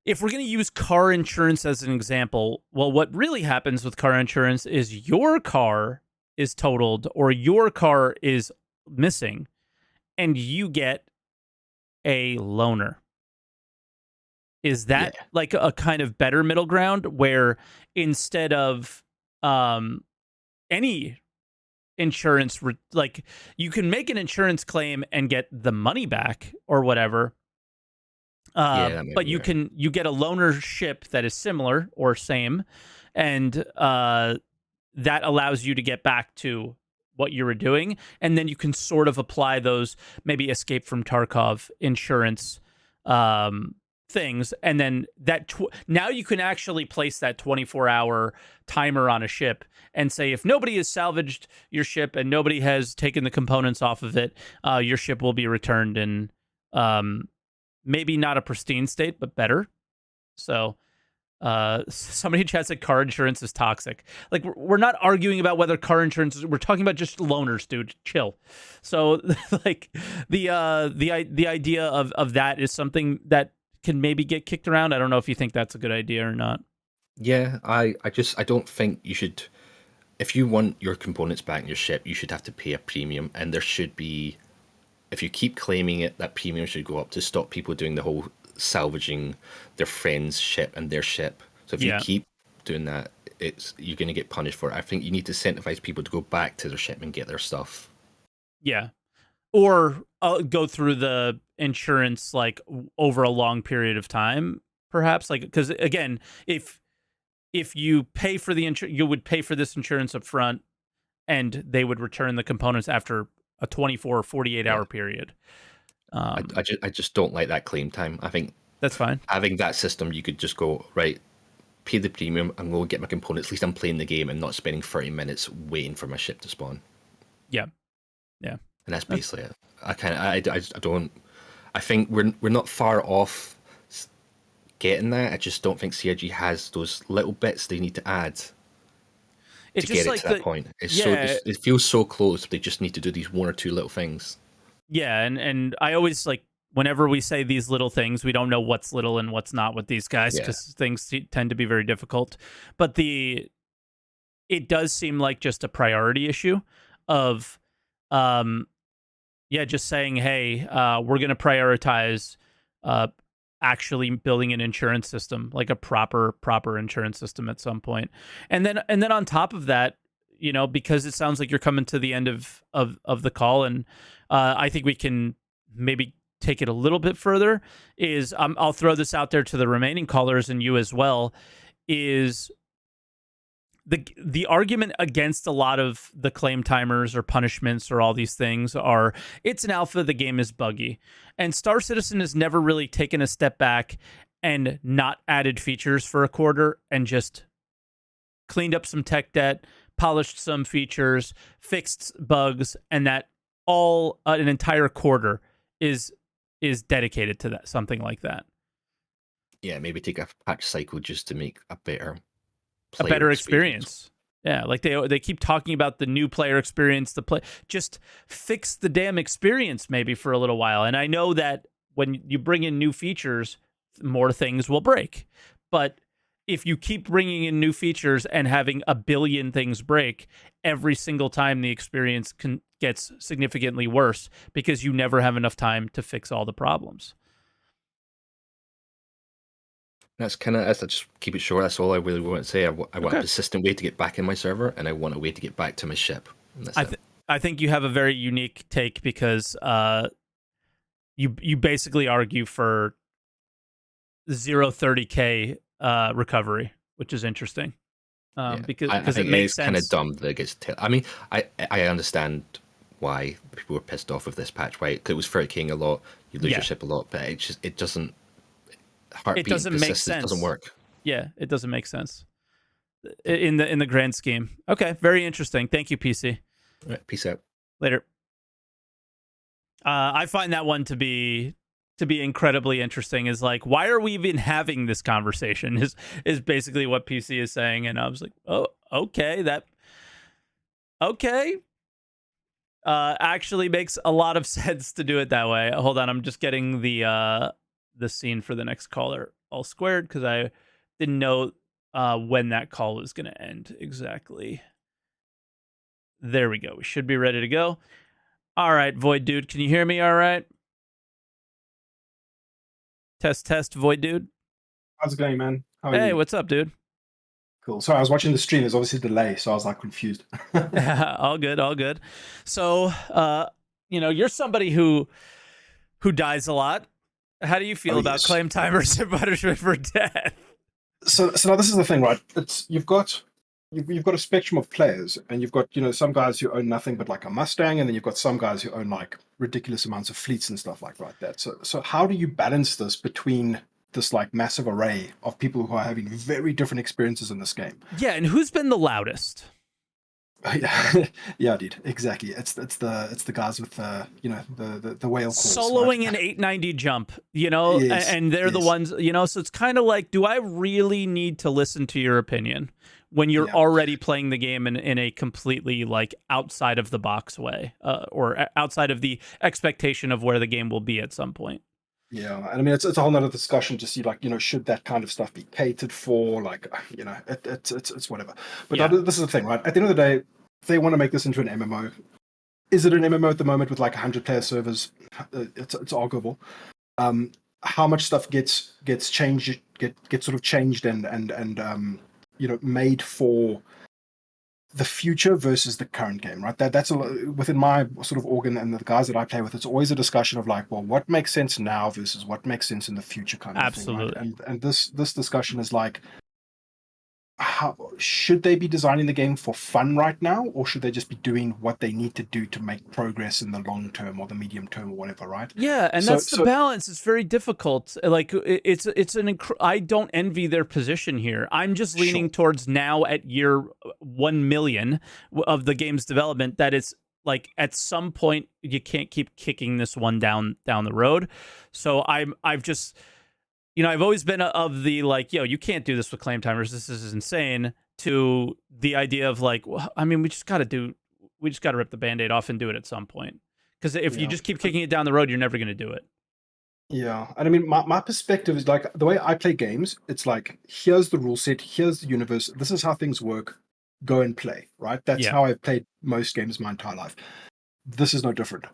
if we're going to use car insurance as an example, well, what really happens with car insurance is your car is totaled or your car is missing, and you get a loaner. Is that like a kind of better middle ground where instead of any insurance, like you can make an insurance claim and get the money back or whatever, but you get a loaner ship that is similar or same, and that allows you to get back to what you were doing, and then you can sort of apply those maybe Escape from Tarkov insurance things, and then that now you can actually place that 24-hour timer on a ship and say if nobody has salvaged your ship and nobody has taken the components off of it, your ship will be returned in maybe not a pristine state, but better. So somebody in chat said car insurance is toxic. Like we're not arguing about whether car insurance we're talking about just loaners, dude. Chill. So like the idea of that is something that can maybe get kicked around. I don't know if you think that's a good idea or not. Yeah, I don't think you should. If you want your components back in your ship, you should have to pay a premium, and there should be, if you keep claiming it, that premium should go up to stop people doing the whole salvaging their friend's ship and their ship. So if you keep doing that, you're going to get punished for it. I think you need to incentivize people to go back to their ship and get their stuff. Yeah. Or go through the insurance like over a long period of time, perhaps. Like, because again, if you pay for the insurance, you would pay for this insurance up front, and they would return the components after a 24 or 48 hour period. I just don't like that claim time. I think that's fine. Having that system, you could just go, right, pay the premium and go get my components. At least I'm playing the game and not spending 30 minutes waiting for my ship to spawn. Yeah. Yeah. and that's basically it. I think we're not far off getting that. I just don't think CRG has those little bits they need to add It's to just get it like to that point. It feels so close. They just need to do these one or two little things. Yeah, and I always like whenever we say these little things, we don't know what's little and what's not with these guys because things tend to be very difficult. But it does seem like just a priority issue of, just saying, hey, we're going to prioritize actually building an insurance system, like a proper insurance system at some point. And then on top of that, because it sounds like you're coming to the end of the call, and I think we can maybe take it a little bit further, is I'll throw this out there to the remaining callers and you as well, is the argument against a lot of the claim timers or punishments or all these things are, it's an alpha, the game is buggy. And Star Citizen has never really taken a step back and not added features for a quarter and just cleaned up some tech debt, polished some features, fixed bugs, and that all an entire quarter is dedicated to that, something like that. Yeah, maybe take a patch cycle just to make a better experience. Yeah, like they keep talking about the new player experience, just fix the damn experience maybe for a little while. And I know that when you bring in new features, more things will break. But if you keep bringing in new features and having a billion things break every single time, the experience gets significantly worse because you never have enough time to fix all the problems. That's just keep it short. That's all I really want to say. I want a persistent way to get back in my server, and I want a way to get back to my ship. I think you have a very unique take because you basically argue for 0.30K recovery, which is interesting. Because it makes sense. Kind of dumb that it gets. I mean, I understand why people were pissed off with this patch. Right? Because it was 30King a lot. You lose your ship a lot, but it doesn't. Heartbeat it doesn't make sense. Doesn't work. Yeah, it doesn't make sense in the grand scheme. Okay, very interesting. Thank you, PC. All right, peace out. Later. I find that one to be incredibly interesting. Is like, why are we even having this conversation? Is basically what PC is saying, and I was like, oh, okay, actually makes a lot of sense to do it that way. Hold on, I'm just getting the scene for the next caller all squared because I didn't know when that call was going to end exactly. There we go. We should be ready to go. All right, Void Dude, can you hear me all right? Test, Void Dude. How's it going, man? How are you? Hey, what's up, dude? Cool. Sorry, I was watching the stream. There's obviously a delay, so I was like confused. All good. So, you're somebody who dies a lot. How do you feel about claim timers and punishment for death? So now this is the thing, right? It's you've got a spectrum of players, and you've got some guys who own nothing but like a Mustang, and then you've got some guys who own like ridiculous amounts of fleets and stuff like that. So how do you balance this between this like massive array of people who are having very different experiences in this game? Yeah, and who's been the loudest? Yeah, dude, exactly. It's the guys with the whale calls, soloing an 890 jump, yes, and they're the ones, so it's kind of like, do I really need to listen to your opinion when you're already playing the game in a completely like outside of the box way, or outside of the expectation of where the game will be at some point? Yeah, and I mean it's a whole nother discussion to see like should that kind of stuff be catered for, like it's whatever. But this is the thing, right? At the end of the day, if they want to make this into an MMO, is it an MMO at the moment with like 100-player servers? It's arguable. How much stuff gets changed, gets sort of changed and made for the future versus the current game, right? That's within my sort of organ and the guys that I play with. It's always a discussion of like, well, what makes sense now versus what makes sense in the future, kind of Absolutely. thing. Right? And this discussion is like, how should they be designing the game for fun right now, or should they just be doing what they need to do to make progress in the long term or the medium term or whatever, right? Yeah, and that's the balance. It's very difficult. Like I don't envy their position here. I'm just leaning towards now at year 1 million of the game's development that it's like at some point you can't keep kicking this one down the road. So I've just, I've always been of the like, yo, you can't do this with claim timers. This is insane. To the idea of like, well, I mean, we just got to rip the Band-Aid off and do it at some point. Because if you just keep kicking it down the road, you're never going to do it. Yeah, and I mean, my perspective is like the way I play games. It's like, here's the rule set, here's the universe. This is how things work. Go and play, right? That's how I've played most games my entire life. This is no different.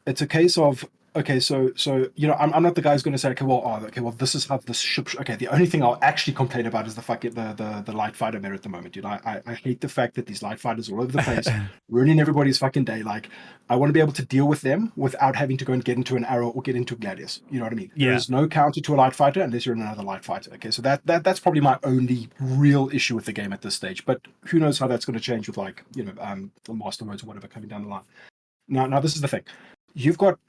It's a case of, okay, so I'm not the guy who's going to say, well, this is how this ship. Okay, the only thing I'll actually complain about is the light fighter meta at the moment. I hate the fact that these light fighters are all over the place, ruining everybody's fucking day. Like, I want to be able to deal with them without having to go and get into an arrow or get into Gladius. You know what I mean? There is no counter to a light fighter unless you're in another light fighter. Okay, so that's probably my only real issue with the game at this stage. But who knows how that's going to change with like the master modes or whatever coming down the line. Now this is the thing. You've got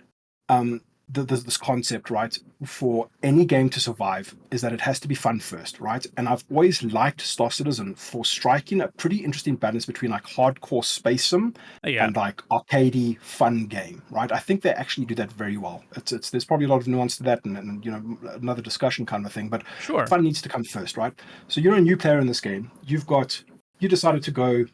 this concept, right, for any game to survive is that it has to be fun first, right? And I've always liked Star Citizen for striking a pretty interesting balance between like hardcore space sim and like arcadey fun game, right? I think they actually do that very well. It's there's probably a lot of nuance to that, and another discussion kind of thing, but fun needs to come first, right? So you're a new player in this game. You decided to go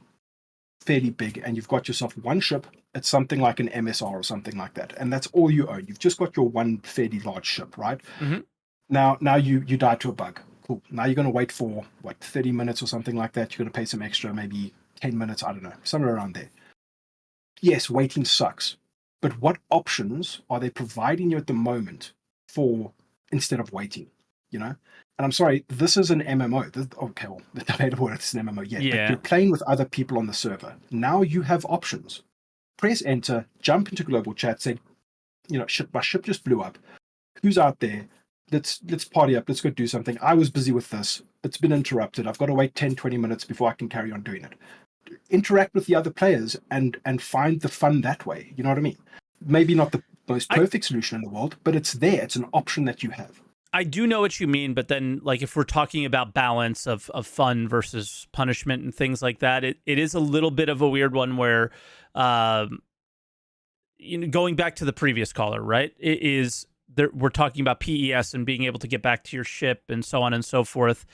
fairly big, and you've got yourself one ship. It's something like an MSR or something like that, and that's all you own. You've just got your one fairly large ship, right? Mm-hmm. Now you died to a bug. Cool. Now you're going to wait for 30 minutes or something like that. You're going to pay some extra, maybe 10 minutes. I don't know, somewhere around there. Yes, waiting sucks, but what options are they providing you at the moment for instead of waiting? And I'm sorry, this is an MMO. The debatable it's an MMO, but you're playing with other people on the server. Now you have options. Press enter, jump into global chat, say, my ship just blew up. Who's out there? Let's party up. Let's go do something. I was busy with this. It's been interrupted. I've got to wait 10, 20 minutes before I can carry on doing it. Interact with the other players and find the fun that way. You know what I mean? Maybe not the most perfect solution in the world, but it's there. It's an option that you have. I do know what you mean, but then, like, if we're talking about balance of fun versus punishment and things like that, it is a little bit of a weird one where, going back to the previous caller, right? We're talking about PES and being able to get back to your ship and so on and so forth.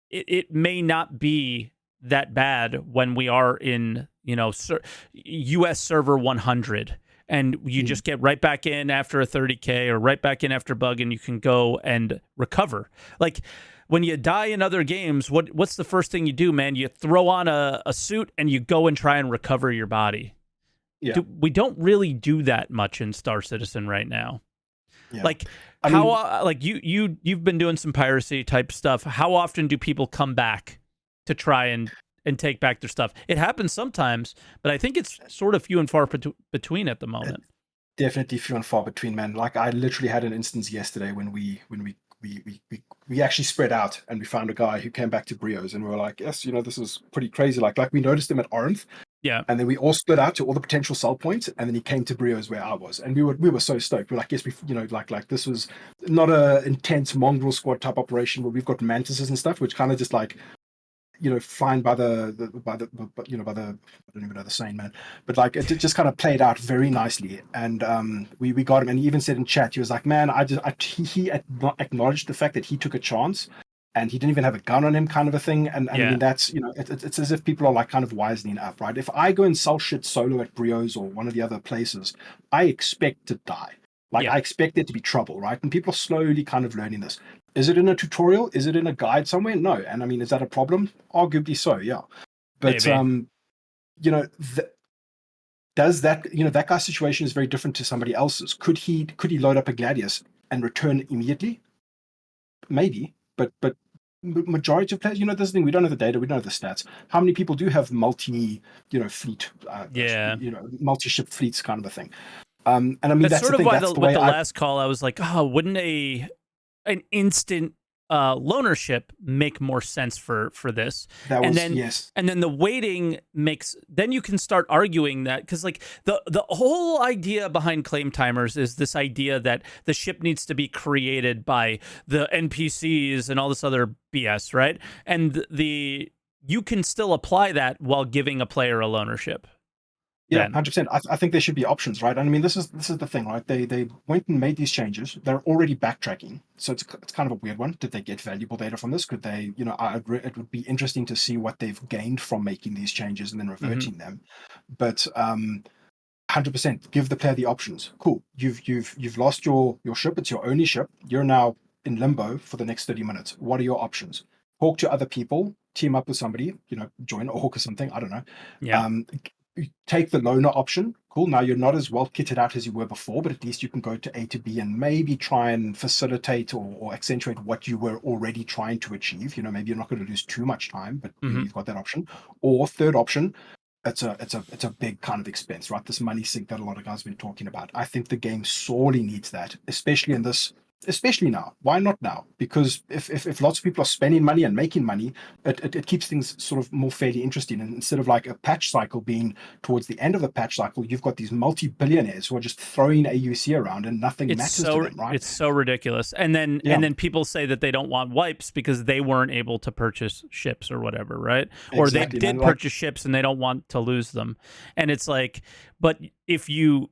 It may not be that bad when we are in, US server 100. And you just get right back in after a 30K or right back in after bug, and you can go and recover. Like, when you die in other games, what's the first thing you do, man? You throw on a suit and you go and try and recover your body. Yeah. We don't really do that much in Star Citizen right now. Yeah. Like, you've been doing some piracy type stuff. How often do people come back to try and take back their stuff? It happens sometimes, but I think it's sort of few and far between at the moment. Definitely few and far between, man. Like, I literally had an instance yesterday when we actually spread out and we found a guy who came back to Brios, and we were like, yes, this is pretty crazy. Like we noticed him at Orinth. Yeah. And then we all split out to all the potential sell points, and then he came to Brios where I was, and we were so stoked. We're like, yes, like this was not a intense mongrel squad type operation where we've got mantises and stuff, which kind of just like, flying by the I don't even know the saying, man, but like it just kind of played out very nicely, and we got him, and he even said in chat, he was like, man, he acknowledged the fact that he took a chance, and he didn't even have a gun on him, kind of a thing, and I mean, that's it's as if people are like kind of wisening up, right? If I go and sell shit solo at Brios or one of the other places, I expect to die. Like, I expect there to be trouble, right? And people are slowly kind of learning this. Is it in a tutorial? Is it in a guide somewhere? No. And I mean, is that a problem? Arguably so, yeah. But, does that, that guy's situation is very different to somebody else's. Could he load up a Gladius and return immediately? Maybe. But majority of players, this thing, we don't know the data, we don't know the stats. How many people do have fleet, multi-ship fleets kind of a thing? And I mean, that's sort of why with the last call, I was like, wouldn't an instant loanership make more sense for this? And then the waiting then you can start arguing that, because like the whole idea behind claim timers is this idea that the ship needs to be created by the NPCs and all this other BS, right? And you can still apply that while giving a player a loanership. Yeah, then. 100%. I think there should be options, right? And I mean, this is the thing, right? They went and made these changes. They're already backtracking, so it's kind of a weird one. Did they get valuable data from this? Could they, it would be interesting to see what they've gained from making these changes and then reverting them. But 100% give the player the options. Cool. You've lost your ship. It's your only ship. You're now in limbo for the next 30 minutes. What are your options? Talk to other people. Team up with somebody. Join a hawk or something. I don't know. Yeah. Take the loner option. Cool. Now you're not as well kitted out as you were before, but at least you can go to A to B and maybe try and facilitate or accentuate what you were already trying to achieve. Maybe you're not going to lose too much time, but you've got that option. Or third option, it's a big kind of expense, right? This money sink that a lot of guys have been talking about. I think the game sorely needs that, especially now. Why not now? Because if lots of people are spending money and making money, it keeps things sort of more fairly interesting. And instead of like a patch cycle being towards the end of the patch cycle, you've got these multi-billionaires who are just throwing AUC around and nothing matters to them, right? It's so ridiculous. And then people say that they don't want wipes because they weren't able to purchase ships or whatever, right? Or Exactly, they did man. purchase ships and they don't want to lose them. And it's like, but if you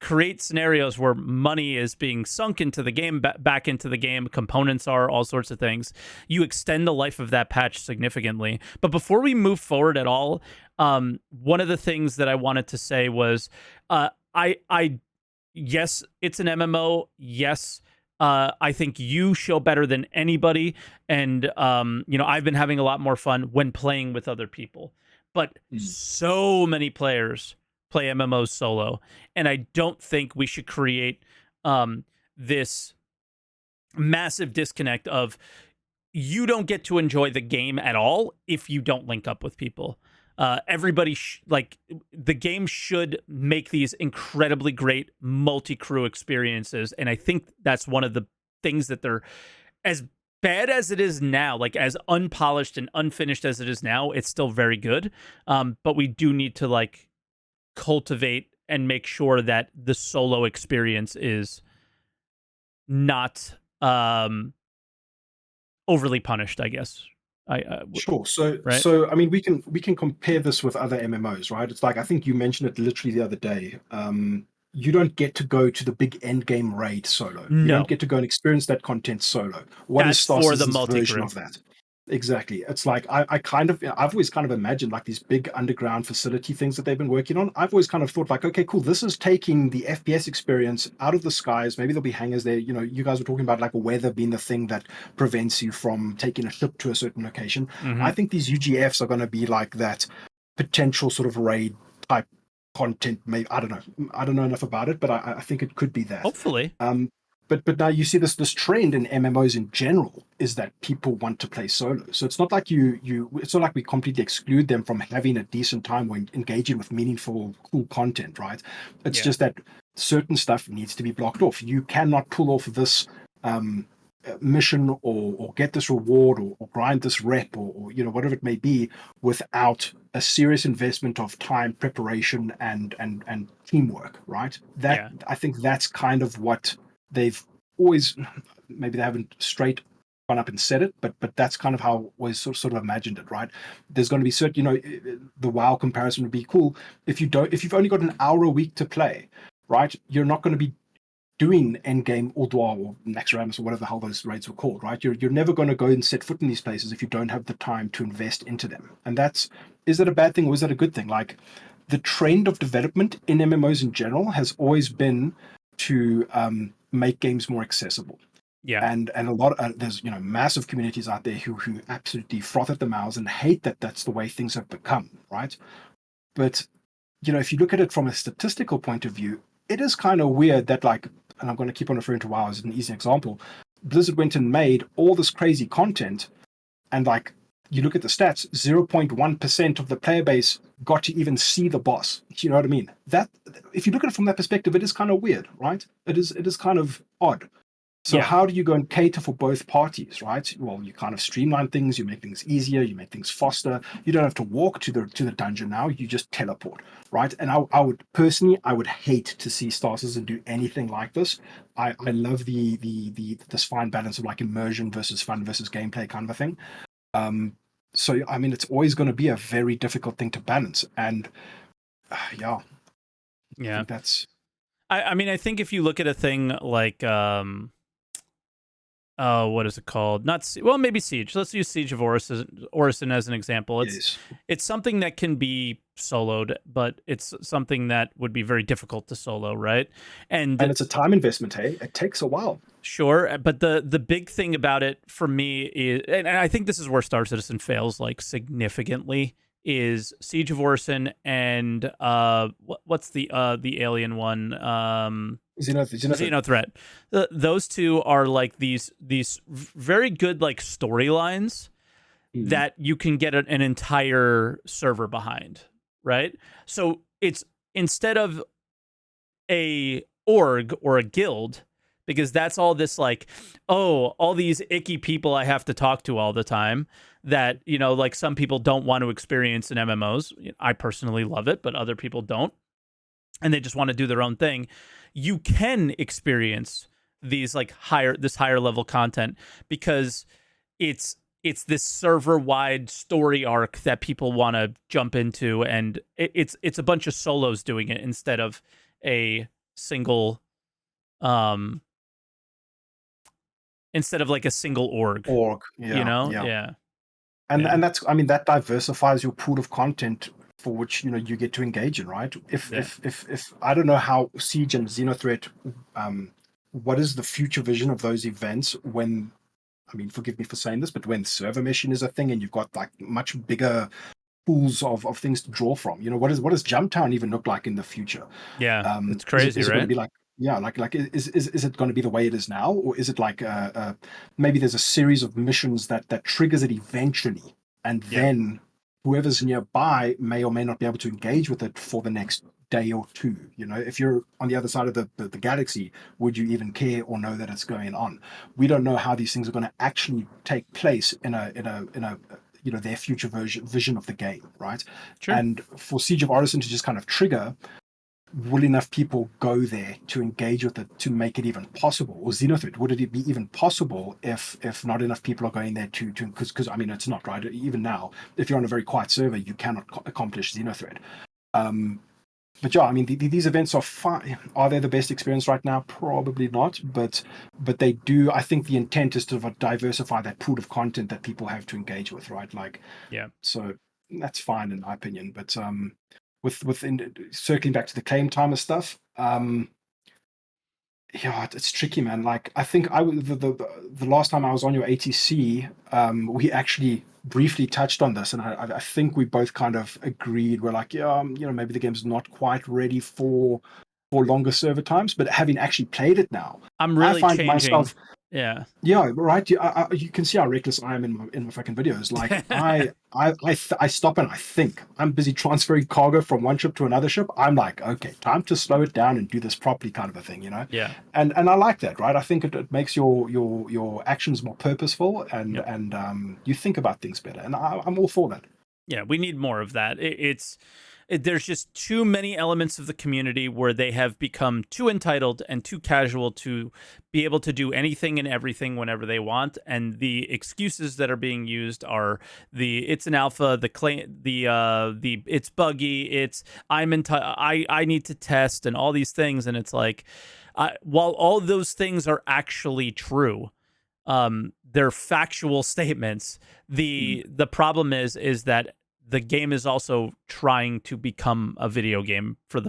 create scenarios where money is being sunk into the game, back into the game, components are, all sorts of things, you extend the life of that patch significantly. But before we move forward at all, one of the things that I wanted to say was, yes, it's an MMO. Yes, I think you show better than anybody. And, I've been having a lot more fun when playing with other people. But so many players play MMOs solo, and I don't think we should create this massive disconnect of you don't get to enjoy the game at all if you don't link up with people. Everybody the game should make these incredibly great multi-crew experiences, and I think that's one of the things that they're, as bad as it is now, like as unpolished and unfinished as it is now, it's still very good. But we do need to cultivate and make sure that the solo experience is not overly punished, I guess. Sure. So, right? so I mean, we can compare this with other MMOs, right? It's like, I think you mentioned it literally the other day. You don't get to go to the big end game raid solo. You No. don't get to go and experience that content solo. What is That's Star for the Citizen's version multi-crew. of that? Exactly. It's like I've always kind of imagined like these big underground facility things that they've been working on. I've always kind of thought like, okay, cool, this is taking the FPS experience out of the skies. Maybe there'll be hangars there. You guys were talking about like weather being the thing that prevents you from taking a ship to a certain location. I think these UGFs are going to be like that potential sort of raid type content. Maybe I don't know enough about it, but I think it could be that. Hopefully. But now you see this trend in MMOs in general is that people want to play solo. So it's not like it's not like we completely exclude them from having a decent time when engaging with meaningful, cool content, right? It's just that certain stuff needs to be blocked off. You cannot pull off this mission or get this reward or grind this rep or whatever it may be without a serious investment of time, preparation, and teamwork, right? I think that's kind of what they've always, maybe they haven't straight gone up and said it, but that's kind of how I always sort of imagined it, right? There's going to be certain, the WoW comparison would be cool. If you've only got an hour a week to play, right? You're not going to be doing endgame Ulduar or Naxxramas or whatever the hell those raids were called, right? You're never going to go and set foot in these places if you don't have the time to invest into them. And is that a bad thing or is that a good thing? Like, the trend of development in MMOs in general has always been to make games more accessible. Yeah. And a lot there's massive communities out there who absolutely froth at the mouths and hate that that's the way things have become, right? But if you look at it from a statistical point of view, it is kind of weird that, like, and I'm going to keep on referring to WoW as an easy example, Blizzard went and made all this crazy content, and like, you look at the stats, 0.1% of the player base got to even see the boss. You know what I mean? That, if you look at it from that perspective, it is kind of weird, right? It is kind of odd. So how do you go and cater for both parties, right? Well, you kind of streamline things, you make things easier, you make things faster. You don't have to walk to the dungeon now, you just teleport, right? And I would personally, I would hate to see Star Citizen do anything like this. I love this fine balance of like immersion versus fun versus gameplay kind of a thing. So I mean, it's always going to be a very difficult thing to balance, and yeah, I Yeah. think that's I mean, I think if you look at a thing like what is it called? Not well, maybe Siege. Let's use Siege of Orison as an example. yes. It's something that can be soloed, but it's something that would be very difficult to solo, right? And it's a time investment. Hey, it takes a while. Sure, but the big thing about it for me is, and I think this is where Star Citizen fails like significantly, is Siege of Orison and what's the alien one? Xenothreat. Those two are like these very good like storylines that you can get an entire server behind, right? So it's instead of a org or a guild, because that's all this like, oh, all these icky people I have to talk to all the time that, you know, like some people don't want to experience in MMOs. I personally love it, but other people don't. And they just want to do their own thing. You can experience these like higher level content because it's this server wide story arc that people want to jump into, and it's a bunch of solos doing it instead of a single instead of like a single org, yeah, you know? yeah. And that's, I mean, that diversifies your pool of content for which, you know, you get to engage in, right? If I don't know how Siege and Xenothreat, what is the future vision of those events when, I mean, forgive me for saying this, but when server meshing is a thing and you've got like much bigger pools of things to draw from, you know, what does Jumptown even look like in the future? Yeah, it's crazy, is it right? going to be like, yeah, like is it going to be the way it is now, or is it like maybe there's a series of missions that triggers it eventually, and then whoever's nearby may or may not be able to engage with it for the next day or two. You know, if you're on the other side of the galaxy, would you even care or know that it's going on? We don't know how these things are going to actually take place in a you know, their future vision of the game, right? Sure. And for Siege of Orison to just kind of trigger, will enough people go there to engage with it to make it even possible? Or Xenothreat, would it be even possible if not enough people are going there to because I mean, it's not, right? Even now, if you're on a very quiet server, you cannot accomplish Xenothreat. But yeah, I mean, these events are fine. Are they the best experience right now? Probably not. But they do. I think the intent is to diversify that pool of content that people have to engage with, right? Like, yeah. So that's fine in my opinion. But circling back to the claim timer stuff, yeah, it's tricky, man. Like, I think the last time I was on your ATC, we actually briefly touched on this, and I think we both kind of agreed. We're like, yeah, you know, maybe the game's not quite ready for longer server times. But having actually played it now, I'm really I find changing. myself, yeah, right. You can see how reckless I am in my fucking videos. Like, I stop and I think. I'm busy transferring cargo from one ship to another ship. I'm like, okay, time to slow it down and do this properly, kind of a thing, you know. Yeah. And I like that, right? I think it makes your actions more purposeful, and you think about things better. And I'm all for that. Yeah, we need more of that. There's just too many elements of the community where they have become too entitled and too casual to be able to do anything and everything whenever they want, and the excuses that are being used are it's an alpha, the it's buggy, it's I need to test, and all these things, and it's like, while all those things are actually true, they're factual statements. The problem is that the game is also trying to become a video game for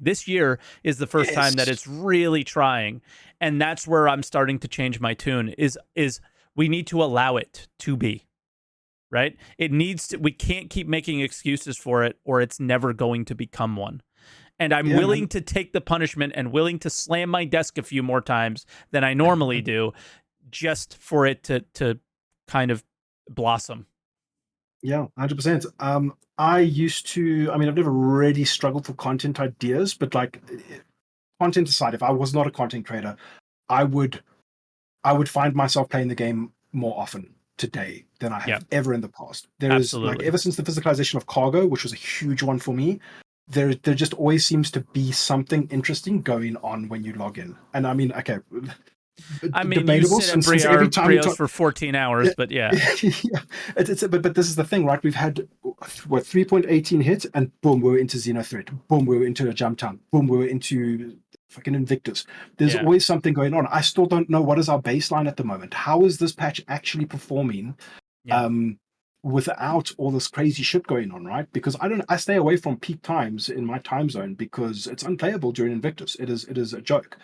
this year is the first time that it's really trying. And that's where I'm starting to change my tune is we need to allow it to be, right? We can't keep making excuses for it, or it's never going to become one. And I'm willing to take the punishment and willing to slam my desk a few more times than I normally do, just for it to kind of blossom. Yeah, 100%. I used to, I mean, I've never really struggled for content ideas, but like, content aside, if I was not a content creator, I would find myself playing the game more often today than I have ever in the past. There is, like, ever since the physicalization of cargo, which was a huge one for me, there just always seems to be something interesting going on when you log in. And I mean, okay, I mean, you debatable sit at since every time we Brios talk. for 14 hours, but yeah. Yeah, but this is the thing, right? We've had what 3.18 hit, and boom, we were into Xenothreat. Boom, we were into a jump town. Boom, we were into fucking Invictus. There's Yeah. always something going on. I still don't know what is our baseline at the moment. How is this patch actually performing? Yeah. Without all this crazy shit going on, right? Because I stay away from peak times in my time zone because it's unplayable during Invictus. It is a joke.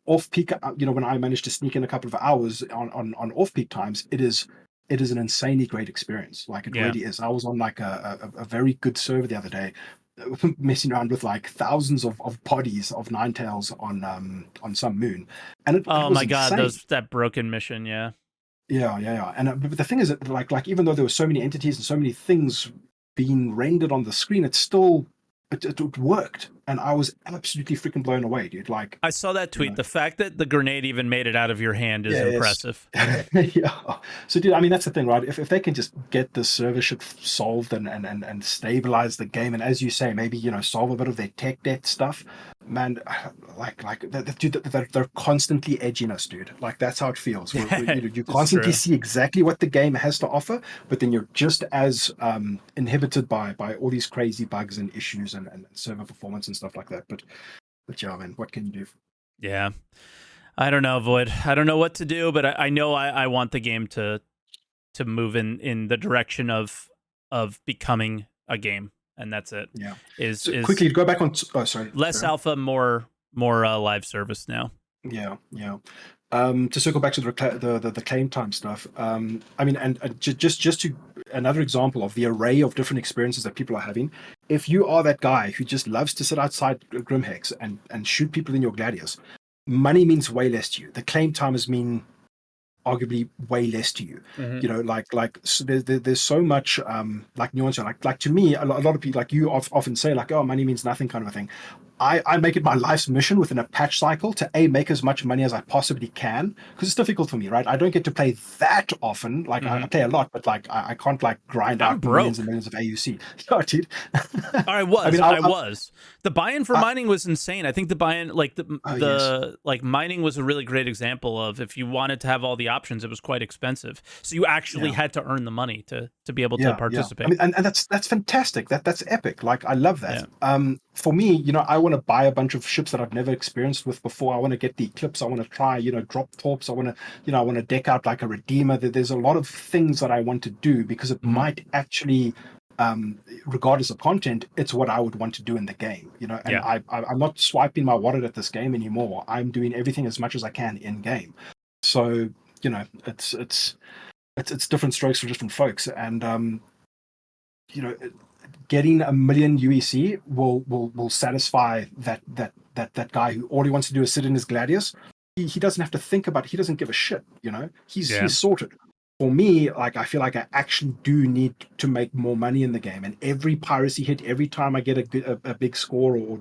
Off peak, when I manage to sneak in a couple of hours on off peak times, it is an insanely great experience. Like it really is. I was on like a very good server the other day, messing around with like thousands of bodies of Ninetales on some moon, and it Oh was my God, insane. that broken mission, yeah. Yeah. And but the thing is that like even though there were so many entities and so many things being rendered on the screen, it worked, and I was absolutely freaking blown away, dude. Like I saw that tweet. know. The fact that the grenade even made it out of your hand is Yes. impressive. Yeah. So, dude, I mean, that's the thing, right? If they can just get the server shit solved and stabilize the game, and as you say, maybe solve a bit of their tech debt stuff, man, dude, they're constantly edging us, dude. Like that's how it feels. You It's constantly true. see exactly what the game has to offer, but then you're just as inhibited by all these crazy bugs and issues and server performance and stuff like that. But yeah, man, what can you do? Yeah. I don't know, Void. I don't know what to do, but I know I want the game to move in the direction of becoming a game, and that's it. Yeah. Is quickly to go back on. Oh, sorry. Less alpha, more live service now. Yeah. To circle back to the claim time stuff. I mean, and just to another example of the array of different experiences that people are having. If you are that guy who just loves to sit outside Grimhex and shoot people in your gladius, money means way less to you. The claim timers mean arguably way less to you. So there's so much like nuance. Like to me, a lot of people, like you often say, like, oh, money means nothing, kind of a thing. I make it my life's mission within a patch cycle to make as much money as I possibly can, because it's difficult for me, right? I don't get to play that often. Like I play a lot, but like I can't like grind I'm out broke. millions and millions of AUC. Oh, dude. I was. The buy-in for mining was insane. I think the buy-in, like like mining was a really great example of if you wanted to have all the options, it was quite expensive. So you actually had to earn the money to be able to participate. I mean, and that's fantastic. That's epic. Like I love that. For me, I want to buy a bunch of ships that I've never experienced with before. I want to get the Eclipse. I want to try, drop torps. I want to deck out like a Redeemer. There's a lot of things that I want to do because it might actually, regardless of content, it's what I would want to do in the game. And I'm not swiping my wallet at this game anymore. I'm doing everything as much as I can in game. So it's different strokes for different folks, and getting 1 million UEC will satisfy that guy who all he wants to do is sit in his gladius. He doesn't have to think about it. He doesn't give a shit. He's sorted. For me, like I feel like I actually do need to make more money in the game, and every piracy hit, every time I get a big score or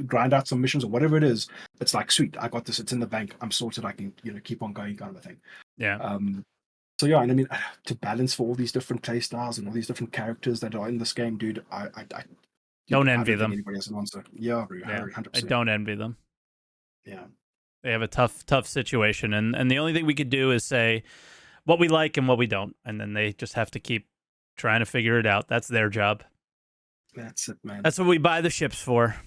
grind out some missions or whatever it is, it's like, sweet, I got this. It's in the bank. I'm sorted. I can keep on going, kind of a thing. Yeah. So yeah, and I mean, to balance for all these different play styles and all these different characters that are in this game, dude, I don't envy them. Anybody has an answer. Yeah, 100%. I don't envy them. Yeah, they have a tough situation, and the only thing we could do is say what we like and what we don't, and then they just have to keep trying to figure it out. That's their job. That's it, man. That's what we buy the ships for.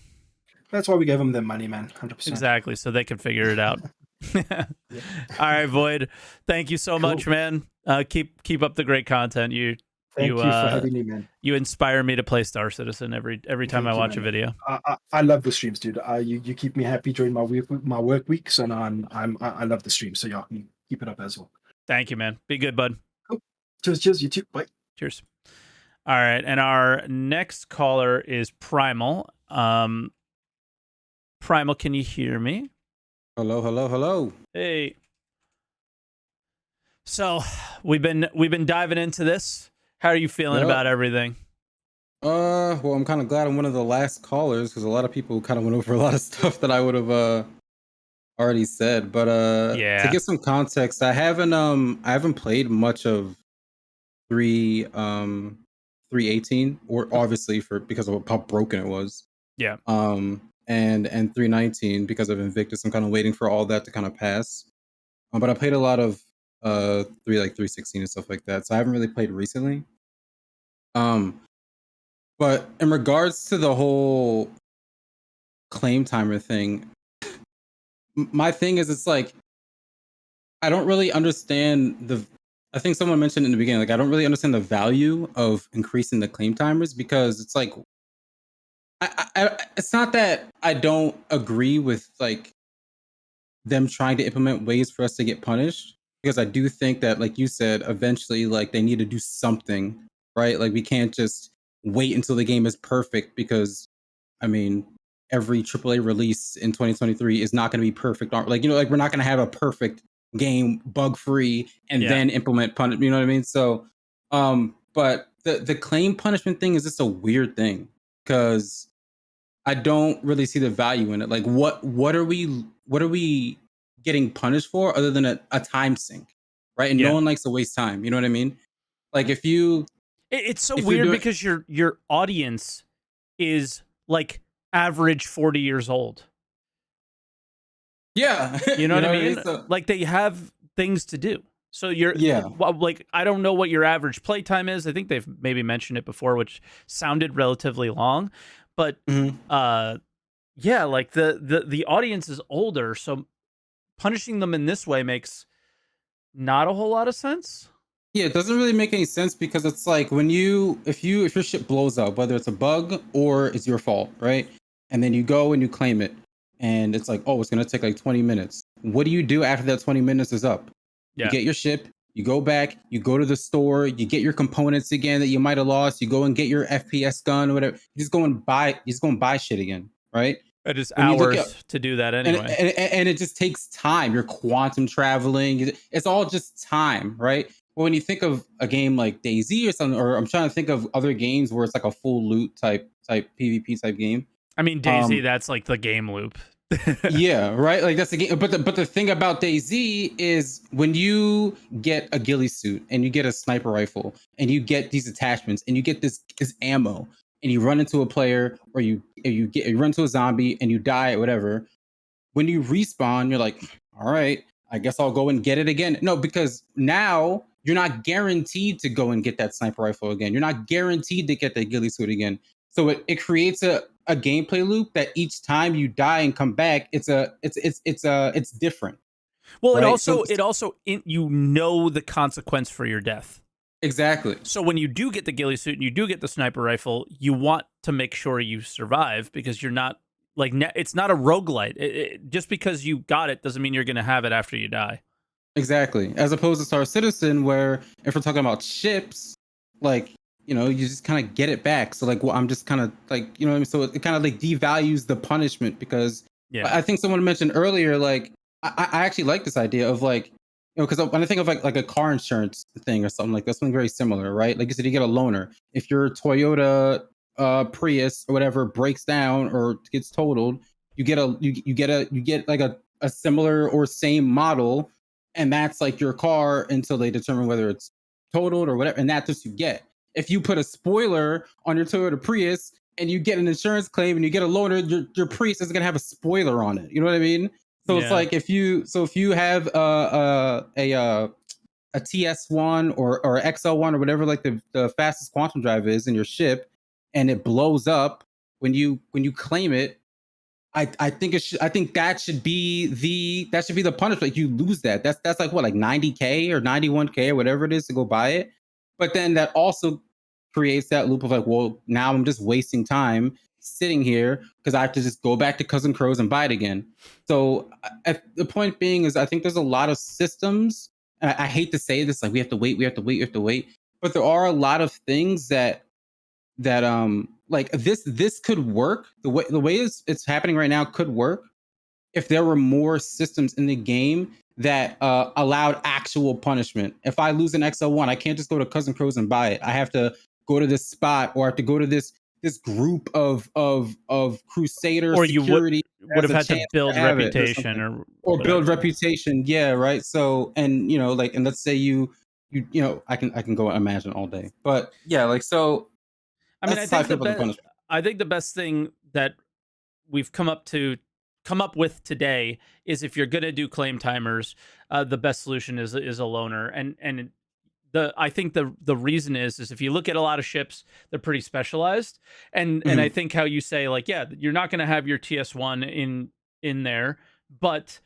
That's why we gave them their money, man. 100%. Exactly, so they can figure it out. All right, Void. Thank you so much, man. Keep up the great content. Thank you for having me, man. You inspire me to play Star Citizen every time I watch a video. I love the streams, dude. You keep me happy during my work weeks, and I love the streams. So yeah, you keep it up as well. Thank you, man. Be good, bud. Cool. Cheers. You too. Bye. Cheers. All right, and our next caller is Primal. Primal, can you hear me? Hello. Hey. So we've been diving into this. How are you feeling about everything? Well, I'm kind of glad I'm one of the last callers because a lot of people kind of went over a lot of stuff that I would have already said. But to get some context, I haven't played much of 3.18, or obviously because of how broken it was. Yeah. and 319 because of Invictus. I'm kind of waiting for all that to kind of pass. But I played a lot of 316 and stuff like that, so I haven't really played recently. But in regards to the whole claim timer thing, my thing is, it's like, I don't really understand I think someone mentioned in the beginning, like, I don't really understand the value of increasing the claim timers, because it's like, it's not that I don't agree with like them trying to implement ways for us to get punished, because I do think that, like you said, eventually, like, they need to do something, right? Like, we can't just wait until the game is perfect, because I mean, every AAA release in 2023 is not going to be perfect. Like, like, we're not going to have a perfect game, bug free, and then implement punishment. You know what I mean? So, but the claim punishment thing is just a weird thing, because I don't really see the value in it. Like, what are we getting punished for other than a time sink, right? And no one likes to waste time. You know what I mean? Like, if you, it's so weird because your audience is like average 40 years old. Yeah. You know what I mean? So, like, they have things to do. So like, I don't know what your average playtime is. I think they've maybe mentioned it before, which sounded relatively long. But yeah, like the audience is older, so punishing them in this way makes not a whole lot of sense. Yeah, it doesn't really make any sense, because it's like, if your ship blows up, whether it's a bug or it's your fault, right? And then you go and you claim it, and it's like, oh, it's gonna take like 20 minutes. What do you do after that 20 minutes is up? You get your ship, you go back, you go to the store, you get your components again that you might have lost, you go and get your FPS gun or whatever. You just go and buy shit again, right? It is hours to do that anyway. And it just takes time. You're quantum traveling. It's all just time, right? Well, when you think of a game like DayZ or something, or I'm trying to think of other games where it's like a full loot type PvP type game. I mean, DayZ, that's like the game loop. Yeah, right. Like, that's the game. But the thing about DayZ is, when you get a ghillie suit and you get a sniper rifle and you get these attachments and you get this ammo, and you run into a player, or you run into a zombie and you die or whatever, when you respawn, you're like, all right, I guess I'll go and get it again. No, because now you're not guaranteed to go and get that sniper rifle again. You're not guaranteed to get that ghillie suit again. So it creates a gameplay loop that each time you die and come back, it's different. Well, right? it also you know the consequence for your death. Exactly. So when you do get the ghillie suit and you do get the sniper rifle, you want to make sure you survive, because you're not like, it's not a roguelite. Just because you got it doesn't mean you're going to have it after you die. Exactly. As opposed to Star Citizen, where if we're talking about ships, like, you just kind of get it back. So like, well, I'm just kind of like, you know what I mean? So it kind of like devalues the punishment, because I think someone mentioned earlier, like, I actually like this idea of, like, because when I think of like a car insurance thing or something like that, something very similar, right? Like you said, you get a loaner. If your Toyota Prius or whatever breaks down or gets totaled, you get like a similar or same model, and that's like your car until they determine whether it's totaled or whatever, and that's what you get. If you put a spoiler on your Toyota Prius and you get an insurance claim and you get a loaner, your Prius isn't gonna have a spoiler on it. You know what I mean? So it's like, if you have a TS1 or XL1 or whatever, like the fastest quantum drive is in your ship, and it blows up when you claim it, I think that should be the punishment. Like, you lose that. That's like, what, like 90K or 91K or whatever it is to go buy it. But then that also creates that loop of like, well, now I'm just wasting time sitting here because I have to just go back to Cousin Crows and buy it again. So the point being is, I think there's a lot of systems, and I hate to say this, like, we have to wait, but there are a lot of things that like this could work. The way it's happening right now could work if there were more systems in the game that allowed actual punishment. If I lose an XL1, I can't just go to Cousin Crows and buy it. I have to go to this spot, or I have to go to this group of Crusader or security. You would have had to build reputation or build reputation. Yeah, right. So, and like, and let's say you I can go imagine all day, but yeah, like, so. I mean, I think the best thing that we've come up with today is if you're going to do claim timers, the best solution is a loner. And I think the reason is if you look at a lot of ships, they're pretty specialized. And I think how you say, like, yeah, you're not going to have your TS1 in there, but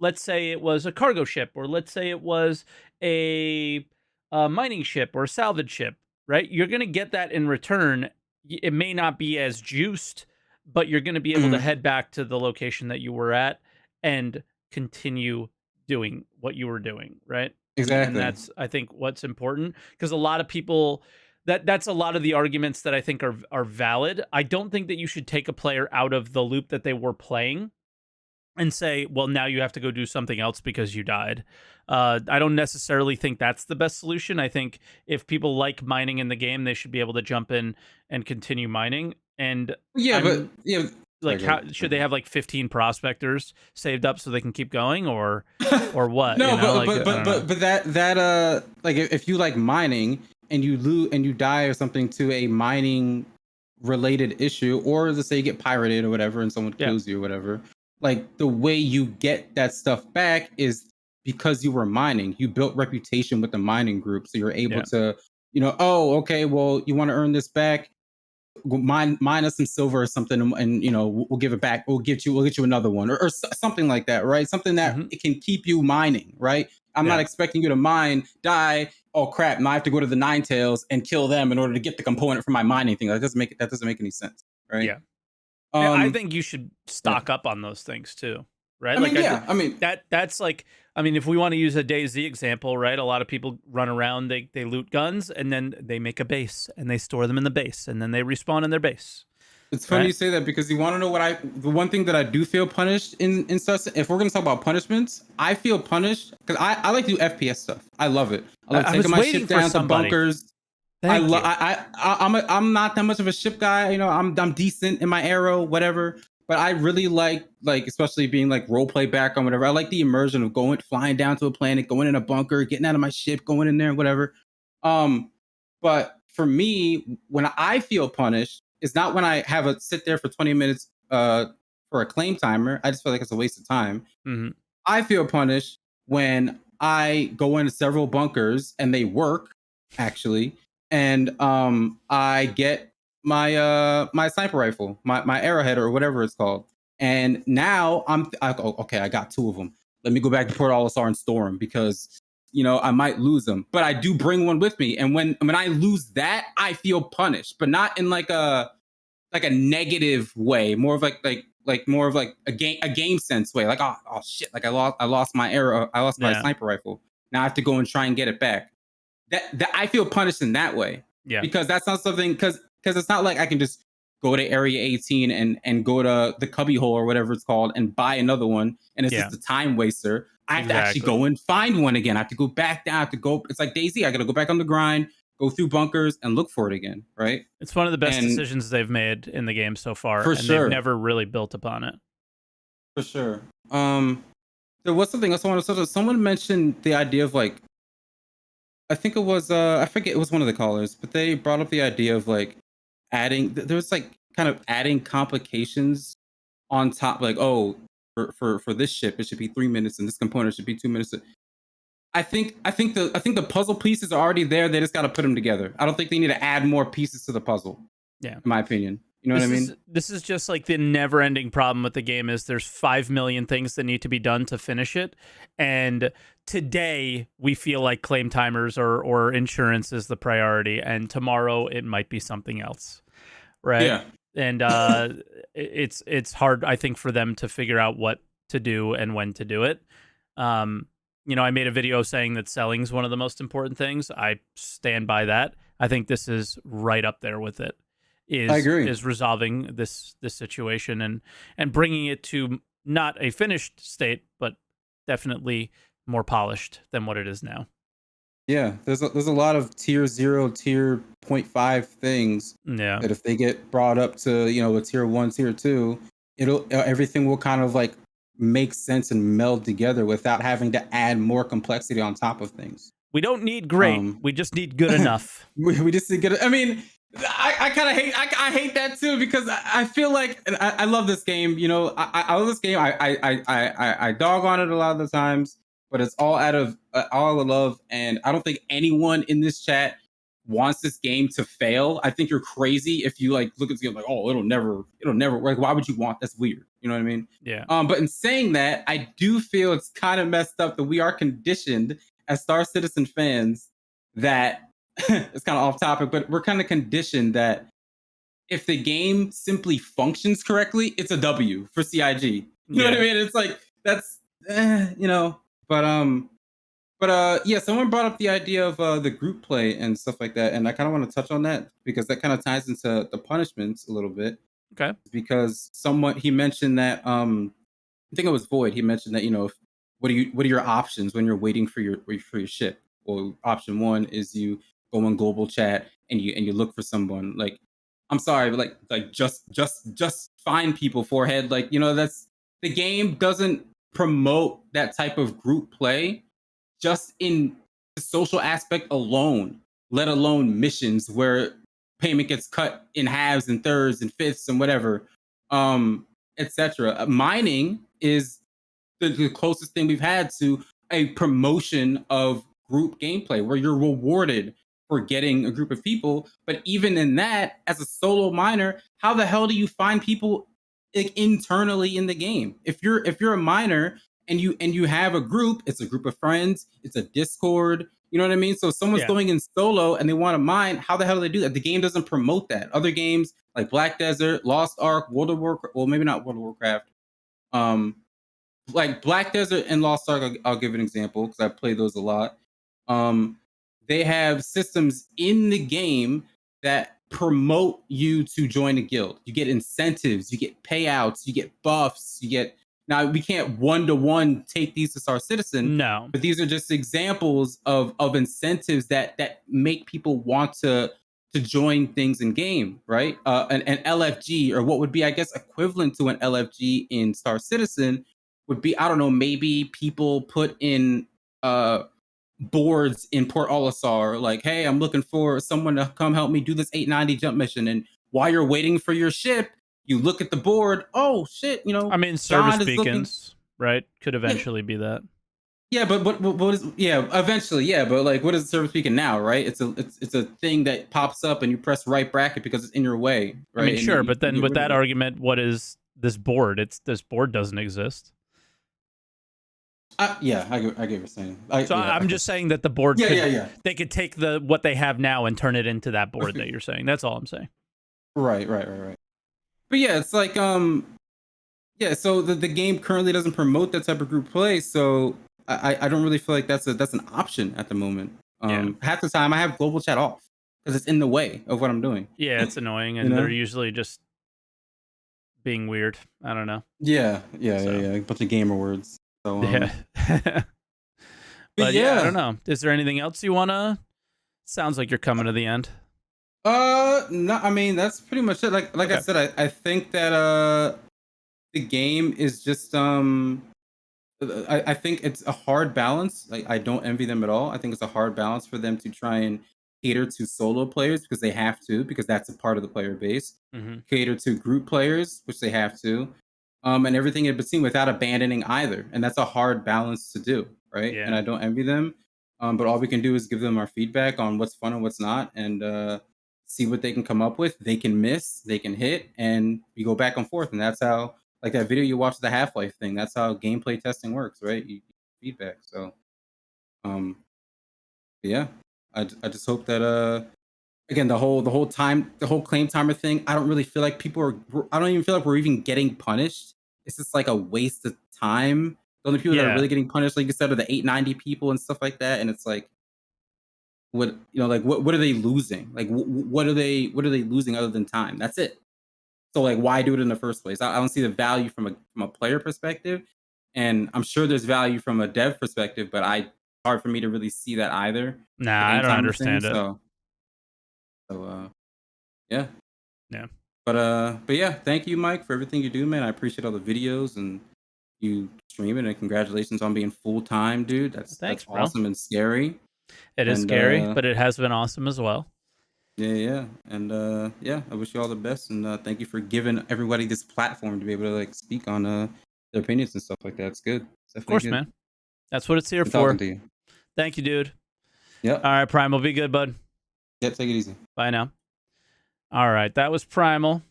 let's say it was a cargo ship, or let's say it was a mining ship or a salvage ship, right? You're going to get that in return. It may not be as juiced, but you're going to be able to head back to the location that you were at and continue doing what you were doing, right? Exactly. And that's, I think, what's important, because a lot of people, that's a lot of the arguments that I think are valid. I don't think that you should take a player out of the loop that they were playing and say, well, now you have to go do something else because you died. I don't necessarily think that's the best solution. I think if people like mining in the game, they should be able to jump in and continue mining. And like, how should they have like 15 prospectors saved up so they can keep going, or what? No, you know? but that like, if you like mining and you die or something to a mining related issue, or let's say you get pirated or whatever and someone kills you or whatever, like, the way you get that stuff back is because you were mining. You built reputation with the mining group, so you're able to, oh, okay, well, you want to earn this back, mine us some silver or something, and we'll give it back. We'll get you another one, or something like that, right? Something that it can keep you mining, right? I'm not expecting you to mine, die. Oh crap! Now I have to go to the Nine Tails and kill them in order to get the component for my mining thing. That doesn't make any sense, right? Yeah. I think you should stock up on those things too, right? I mean, that's like, if we want to use a DayZ example, right? A lot of people run around, they loot guns, and then they make a base and they store them in the base, and then they respawn in their base. It's funny you say that, because you want to know the one thing that I do feel punished in such. If we're going to talk about punishments, I feel punished because I like to do FPS stuff. I love it. I love taking my ship down to bunkers. I'm not that much of a ship guy, I'm decent in my arrow, whatever. But I really like especially being like role play background, whatever. I like the immersion of flying down to a planet, going in a bunker, getting out of my ship, going in there, whatever. But for me, when I feel punished, it's not when I have a sit there for 20 minutes for a claim timer. I just feel like it's a waste of time. I feel punished when I go into several bunkers and they work, actually. And I get my my sniper rifle, my arrowhead, or whatever it's called. And now I go, okay, I got 2 of them. Let me go back to Port Olisar and store them, because I might lose them. But I do bring one with me, and when I lose that, I feel punished, but not in like a negative way. More of more of a game sense way. Like, oh shit, like I lost my arrow, I lost my sniper rifle. Now I have to go and try and get it back. That I feel punished in that way. Yeah. Because that's not something, because it's not like I can just go to Area 18 and go to the cubby hole or whatever it's called and buy another one, and it's just a time waster. I have to actually go and find one again. I have to go back down. It's like DayZ. I got to go back on the grind, go through bunkers, and look for it again, right? It's one of the best decisions they've made in the game so far. For sure. They've never really built upon it. For sure. There was something else I wanted to say. Someone mentioned the idea of like, I think it was I forget, it was one of the callers, but they brought up the idea of like adding, there's like kind of adding complications on top, like, oh, for this ship it should be 3 minutes and this component should be 2 minutes. I think the puzzle pieces are already there. They just got to put them together. I don't think they need to add more pieces to the puzzle. Yeah, in my opinion. You know what I mean? This is just like the never-ending problem with the game is there's 5 million things that need to be done to finish it. And today we feel like claim timers or insurance is the priority, and tomorrow it might be something else, right? Yeah. And it's hard, I think, for them to figure out what to do and when to do it. I made a video saying that selling is one of the most important things. I stand by that. I think this is right up there with it. I agree. Is resolving this situation and bringing it to not a finished state, but definitely more polished than what it is now. Yeah, there's a lot of tier 0, tier 0.5 things. Yeah. That if they get brought up to a tier 1, tier 2, everything will kind of like make sense and meld together without having to add more complexity on top of things. We don't need great. We just need good enough. We just need good. I mean, I kind of hate I hate that too because I feel like and I love this game. You know, I love this game. I dog on it a lot of the times, but it's all out of all the love. And I don't think anyone in this chat wants this game to fail. I think you're crazy if you like look at the game like, oh, it'll never like. Why would you want? That's weird. You know what I mean? Yeah. But in saying that, I do feel it's kind of messed up that we are conditioned as Star Citizen fans that it's kind of off topic, but we're kind of conditioned that if the game simply functions correctly, it's a W for CIG. You know what I mean? It's like that's you know, but yeah, someone brought up the idea of the group play and stuff like that, and I kind of want to touch on that because that kind of ties into the punishments a little bit. Okay. Because he mentioned that I think it was Void. He mentioned that what are your options when you're waiting for your ship? Well, option one is you go in global chat and you look for someone. Like, I'm sorry, but like just find people forehead. Like, that's the game doesn't promote that type of group play just in the social aspect alone, let alone missions where payment gets cut in halves and thirds and fifths and whatever, etc. Mining is the closest thing we've had to a promotion of group gameplay where you're rewarded for getting a group of people. But even in that, as a solo miner, how the hell do you find people internally in the game? If you're a miner and you have a group, it's a group of friends, it's a Discord. You know what I mean? So if someone's going in solo and they want to mine, how the hell do they do that? The game doesn't promote that. Other games like Black Desert, Lost Ark, World of Warcraft, well, maybe not World of Warcraft. Like Black Desert and Lost Ark, I'll give an example because I play those a lot. They have systems in the game that promote you to join a guild. You get incentives, you get payouts, you get buffs, you get. Now we can't one-to-one take these to Star Citizen, no, but these are just examples of incentives that make people want to join things in game, right? An LFG, or what would be, I guess, equivalent to an LFG in Star Citizen, would be, I don't know, maybe people put in boards in Port Olisar, like, hey, I'm looking for someone to come help me do this 890 jump mission. And while you're waiting for your ship, you look at the board. Oh shit, I mean, service beacons, right? Could eventually be that. Yeah, but what is eventually, yeah, but like what is service beacon now, right? It's a thing that pops up and you press right bracket because it's in your way, right? I mean, sure, but then with that argument, what is this board? This board doesn't exist. Yeah, I get what you're saying. I'm just saying that the board they could take what they have now and turn it into that board that you're saying. That's all I'm saying. Right. But yeah, it's like yeah, so the game currently doesn't promote that type of group play, so I don't really feel like that's an option at the moment. Half the time I have global chat off because it's in the way of what I'm doing. Yeah, it's annoying, and they're usually just being weird. I don't know. Yeah, a bunch of gamer words. So, yeah. But yeah, I don't know. Is there anything else you wanna? Sounds like you're coming to the end. No, I mean that's pretty much it. Like I said, I think that the game is just I think it's a hard balance. Like, I don't envy them at all. I think it's a hard balance for them to try and cater to solo players because they have to, because that's a part of the player base. Cater to group players, which they have to, and everything in between without abandoning either. And that's a hard balance to do, right? Yeah. And I don't envy them. But all we can do is give them our feedback on what's fun and what's not, and see what they can come up with. They can miss, they can hit, and we go back and forth. And that's how, like that video you watched, the Half-Life thing, that's how gameplay testing works, right? You feedback. So yeah, I just hope that again, the whole claim timer thing, I don't really feel like I don't even feel like we're even getting punished. It's just like a waste of time. The only people that are really getting punished, like you said, are the 890 people and stuff like that. And it's like, what are they losing? Like, what are they losing other than time? That's it. So like, why do it in the first place? I don't see the value from a player perspective, and I'm sure there's value from a dev perspective, but it's hard for me to really see that either. Nah, I don't understand it. So yeah. But yeah, thank you, Mike, for everything you do, man. I appreciate all the videos and you streaming, and congratulations on being full time, dude. That's awesome and scary. It is scary, but it has been awesome as well. Yeah. And yeah, I wish you all the best, and thank you for giving everybody this platform to be able to like speak on their opinions and stuff like that. It's good. It's Of definitely course, good. man. That's what it's here Good talking for. to you. Thank you, dude. Yep. All right, Primal, be good, bud. Yep. Take it easy. Bye now. All right, that was Primal.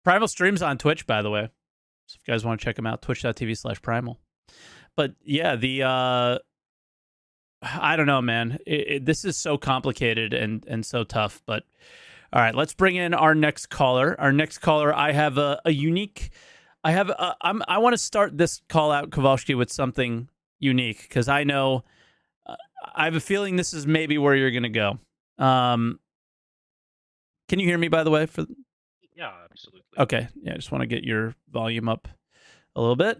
Primal streams on Twitch, by the way. So if you guys want to check him out, twitch.tv/primal. But yeah, I don't know, man. This is so complicated and so tough. But all right, let's bring in our next caller. Our next caller, I have a unique. I want to start this call out, Kowalski, with something unique because I know. I have a feeling this is maybe where you're gonna go. Can you hear me? By the way, Yeah, absolutely. Okay, yeah, I just want to get your volume up a little bit.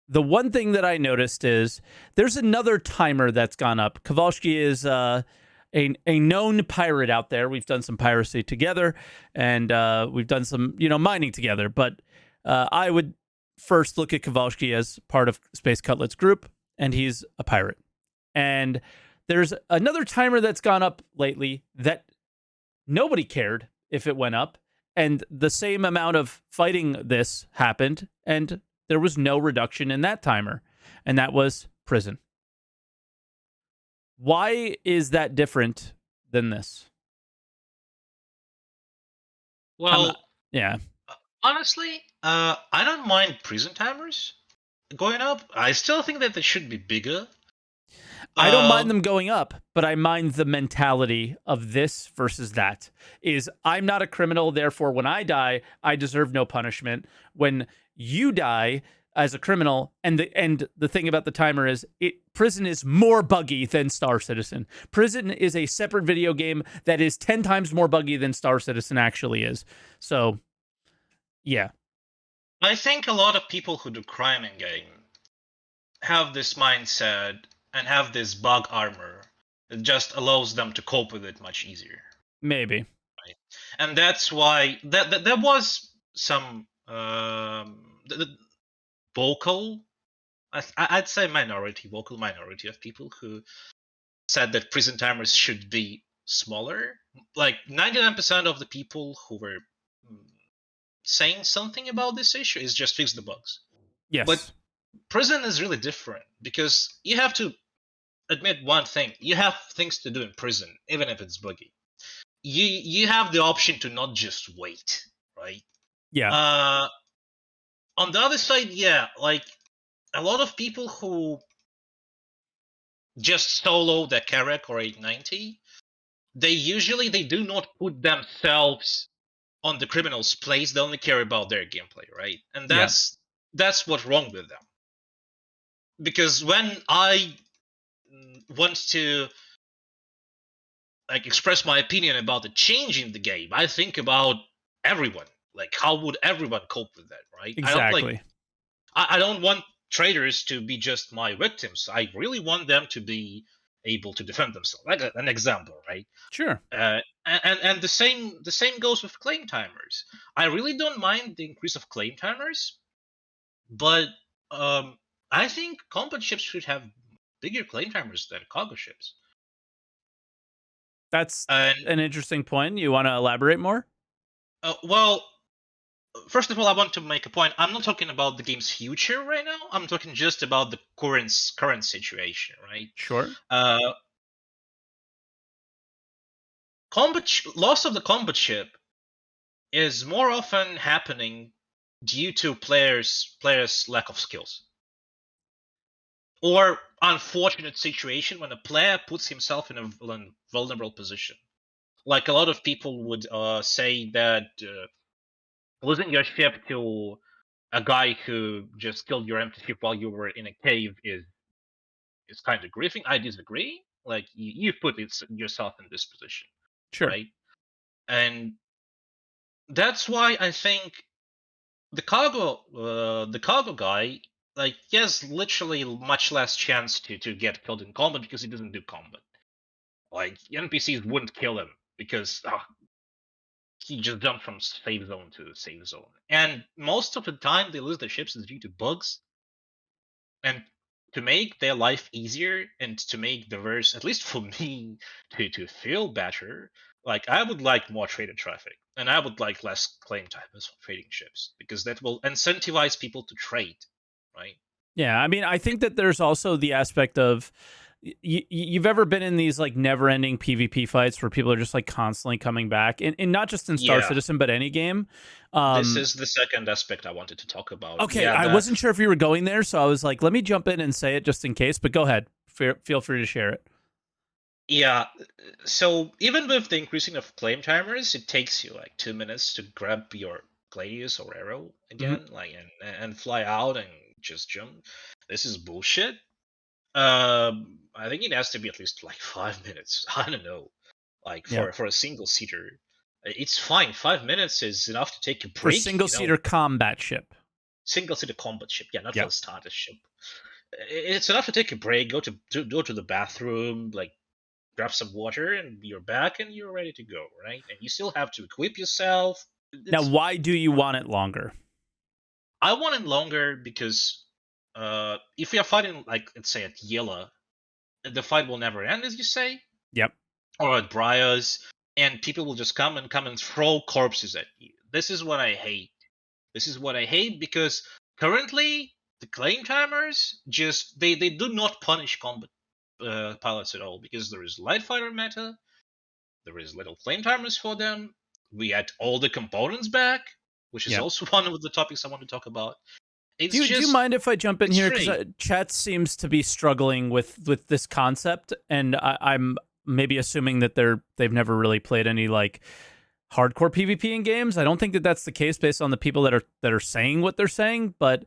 The one thing that I noticed is there's another timer that's gone up. Kowalski is a known pirate out there. We've done some piracy together, and we've done some mining together. But I would first look at Kowalski as part of Space Cutlet's group, and he's a pirate. And there's another timer that's gone up lately that nobody cared if it went up, and the same amount of fighting this happened, and there was no reduction in that timer, and that was prison. Why is that different than this? Well, yeah. Honestly, I don't mind prison timers going up. I still think that they should be bigger. I don't mind them going up, but I mind the mentality of this versus that. Is I'm not a criminal, therefore when I die, I deserve no punishment. When you die as a criminal, and the thing about the timer is prison is more buggy than Star Citizen. Prison is a separate video game that is 10 times more buggy than Star Citizen actually is. So, yeah. I think a lot of people who do crime in game have this mindset and have this bug armor that just allows them to cope with it much easier. Maybe. Right? And that's why there was some vocal, I'd say vocal minority of people who said that prison timers should be smaller. Like 99% of the people who were saying something about this issue is just fix the bugs. Yes. But prison is really different because you have to admit one thing: you have things to do in prison, even if it's buggy. You have the option to not just wait, right? Yeah. On the other side, yeah, like a lot of people who just solo the Carrack or 890, they do not put themselves on the criminal's place. They only care about their gameplay, right? And that's what's wrong with them. Because when I want to express my opinion about the change in the game, I think about everyone. Like, how would everyone cope with that, right? Exactly. I don't want traders to be just my victims. I really want them to be able to defend themselves. Like an example, right? Sure. And the same goes with claim timers. I really don't mind the increase of claim timers, but I think combat ships should have bigger claim timers than cargo ships. That's an interesting point. You want to elaborate more? Well, first of all, I want to make a point. I'm not talking about the game's future right now. I'm talking just about the current situation, right? Sure. Loss of the combat ship is more often happening due to players' lack of skills, or unfortunate situation when a player puts himself in a vulnerable position. Like a lot of people would say that losing your ship to a guy who just killed your empty ship while you were in a cave is kind of grieving. I disagree. Like you put yourself in this position, sure, right? And that's why I think the cargo guy, like, he has literally much less chance to get killed in combat because he doesn't do combat. Like, NPCs wouldn't kill him because he just jumped from safe zone to safe zone. And most of the time they lose their ships is due to bugs. And to make their life easier and to make the verse, at least for me, to feel better, like I would like more trader traffic, and I would like less claim timers for trading ships, because that will incentivize people to trade, right? Yeah, I mean, I think that there's also the aspect of you've ever been in these like never-ending PvP fights where people are just like constantly coming back, and not just in Star Citizen, but any game. This is the second aspect I wanted to talk about. Okay, I wasn't sure if you were going there, so I was like, let me jump in and say it just in case. But go ahead, feel free to share it. Yeah, so even with the increasing of claim timers, it takes you like 2 minutes to grab your gladius or arrow again, like and fly out and just jump. This is bullshit. I think it has to be at least like 5 minutes. I don't know, like for a single seater, it's fine. 5 minutes is enough to take a break. For single seater combat ship. Single seater combat ship, yeah, not for a starter ship. It's enough to take a break, go to the bathroom, like grab some water, and you're back and you're ready to go, right? And you still have to equip yourself. Now, why do you want it longer? I want it longer because if we are fighting, like, let's say at Yella, the fight will never end, as you say. Yep. Or at Briars, and people will just come and throw corpses at you. This is what I hate. This is what I hate, because currently the claim timers just they do not punish combat pilots at all, because there is light fighter meta, there is little claim timers for them. We had all the components back, which is also one of the topics I want to talk about. Do you mind if I jump in here? Because chat seems to be struggling with this concept, and I'm maybe assuming that they've never really played any like hardcore PvP in games. I don't think that that's the case based on the people that are saying what they're saying. But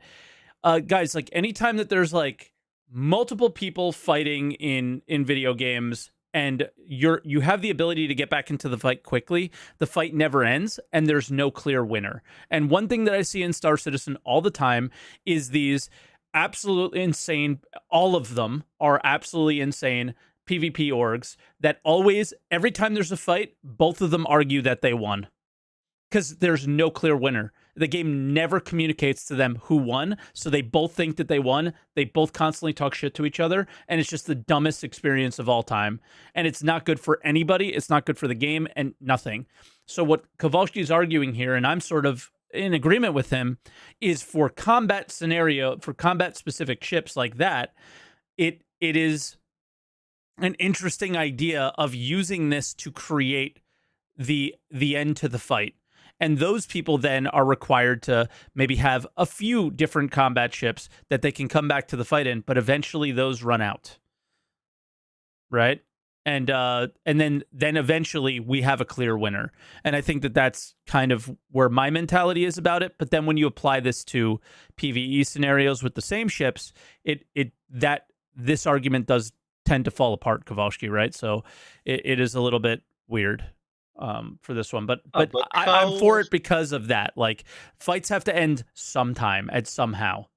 guys, like anytime that there's like multiple people fighting in video games, and you have the ability to get back into the fight quickly, the fight never ends, and there's no clear winner. And one thing that I see in Star Citizen all the time is these absolutely insane, all of them are absolutely insane PvP orgs that always, every time there's a fight, both of them argue that they won. Because there's no clear winner. The game never communicates to them who won, so they both think that they won. They both constantly talk shit to each other, and it's just the dumbest experience of all time. And it's not good for anybody. It's not good for the game, and nothing. So what Kowalski is arguing here, and I'm sort of in agreement with him, is for combat scenario, for combat-specific ships like that, it is an interesting idea of using this to create the end to the fight. And those people then are required to maybe have a few different combat ships that they can come back to the fight in, but eventually those run out. Right? And then eventually we have a clear winner. And I think that that's kind of where my mentality is about it. But then when you apply this to PvE scenarios with the same ships, this argument does tend to fall apart, Kowalski, right? So it is a little bit weird. For this one, but I'm for it because of that. Like, fights have to end sometime and somehow.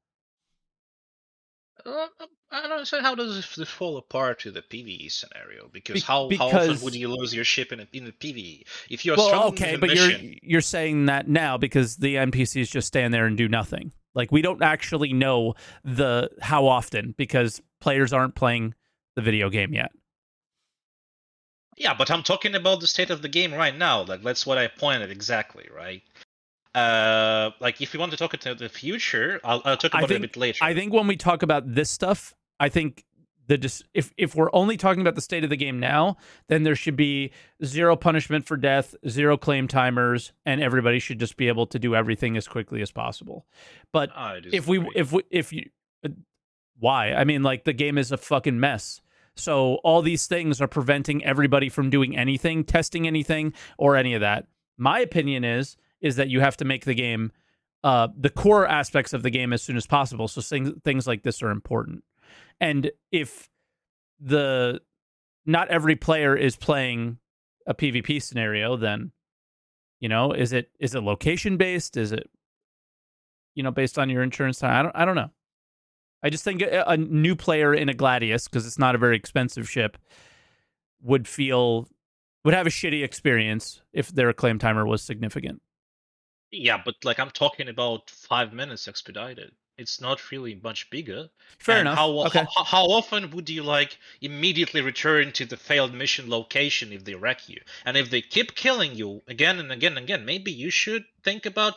I don't understand, how does this fall apart to the PvE scenario? Because how often would you lose your ship in the PvE if you're okay, but you're saying that now because the NPCs just stand there and do nothing. Like, we don't actually know how often because players aren't playing the video game yet. Yeah, but I'm talking about the state of the game right now. Like, that's what I pointed exactly, right? Like, if you want to talk about the future, I'll talk about it a bit later. I think when we talk about this stuff, I think if we're only talking about the state of the game now, then there should be 0 punishment for death, 0 claim timers, and everybody should just be able to do everything as quickly as possible. But why? I mean, like, the game is a fucking mess. So all these things are preventing everybody from doing anything, testing anything, or any of that. My opinion is that you have to make the game, the core aspects of the game as soon as possible. So things like this are important. And if not every player is playing a PvP scenario, then, is it location based? Is it, based on your insurance time? I don't know. I just think a new player in a Gladius, because it's not a very expensive ship, would have a shitty experience if their claim timer was significant. Yeah, but like, I'm talking about 5 minutes expedited. It's not really much bigger. Fair and enough. How, Okay. how often would you like immediately return to the failed mission location if they wreck you? And if they keep killing you again and again and again, maybe you should think about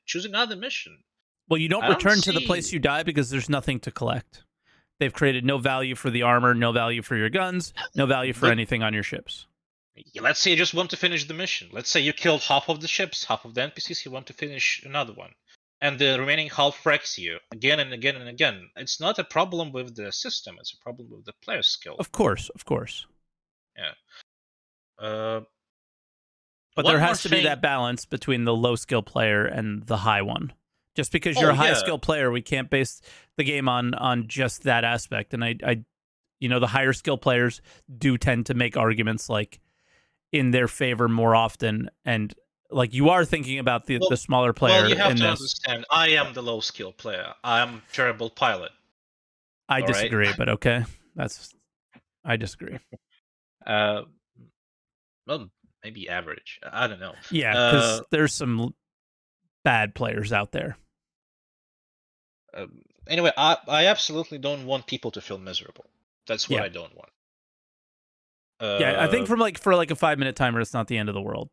choose another mission. Well, you don't I don't return to the place see- you die because there's nothing to collect. They've created no value for the armor, no value for your guns, no value for But- anything on your ships. Let's say you just want to finish the mission. Let's say you killed half of the ships, half of the NPCs, you want to finish another one. And the remaining half wrecks you again and again and again. It's not a problem with the system, it's a problem with the player's skill. Of course, of course. Yeah. But One there more has to be thing- that balance between the low skill player and the high one. Just because you're a high yeah. skill player, we can't base the game on just that aspect. And I the higher skill players do tend to make arguments like in their favor more often, and like you are thinking about the smaller player. Well, you have in to this. understand, I am the low skill player. I'm a terrible pilot. I all disagree, right? but okay, I disagree. Well, maybe average. I don't know. Yeah, because there's some bad players out there. Anyway, I absolutely don't want people to feel miserable. That's what I don't want. Yeah, I think for like a 5-minute timer, it's not the end of the world.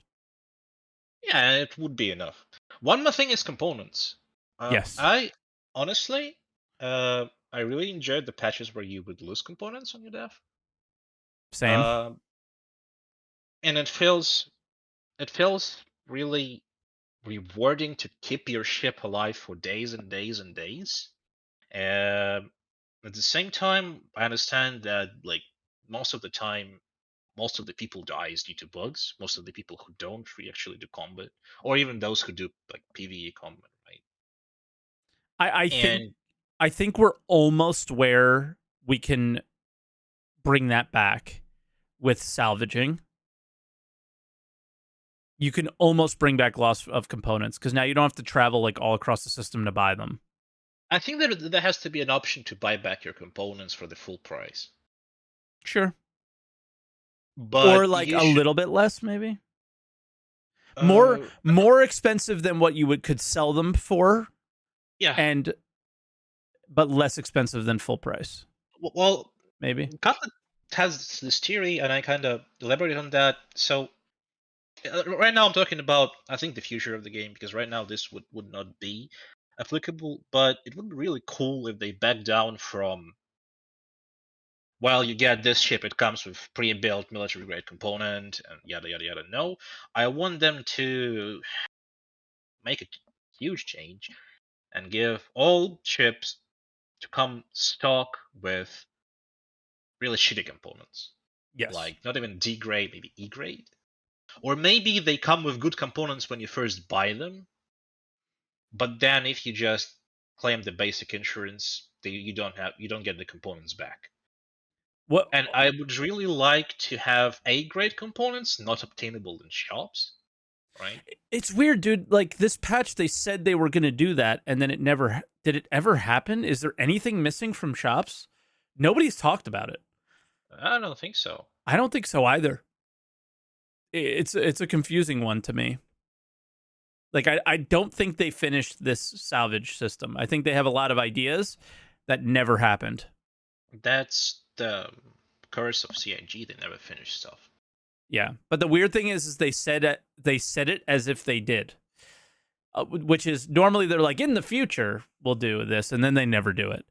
Yeah, it would be enough. One more thing is components. Yes. I honestly, I really enjoyed the patches where you would lose components on your death. Same. And it feels really rewarding to keep your ship alive for days and days and days. At the same time, I understand that like most of the time, most of the people dies due to bugs. Most of the people who don't actually do combat, or even those who do like PvE combat, right? I think we're almost where we can bring that back with salvaging. You can almost bring back loss of components because now you don't have to travel like all across the system to buy them. I think that there has to be an option to buy back your components for the full price. Sure. But or like a little bit less, maybe. More expensive than what you could sell them for. Yeah. But less expensive than full price. Well, maybe. Gauntlet has this theory, and I kind of elaborated on that. So right now I'm talking about, I think, the future of the game, because right now this would not be applicable, but it would be really cool if they back down from, well, you get this ship, it comes with pre-built military-grade component, and yada, yada, yada. No, I want them to make a huge change and give all ships to come stock with really shitty components. Yes. Like, not even D grade, maybe E grade. Or maybe they come with good components when you first buy them, but then if you just claim the basic insurance, you don't get the components back. What? And I would really like to have A grade components not obtainable in shops, right? It's weird, dude. Like this patch, they said they were going to do that, and then it never did. It ever happen? Is there anything missing from shops? Nobody's talked about it. I don't think so. I don't think so either. It's a confusing one to me. Like I don't think they finished this salvage system. I think they have a lot of ideas that never happened. That's the curse of CIG. They never finish stuff. Yeah, but the weird thing is they said it as if they did, which is normally they're like, in the future we'll do this, and then they never do it.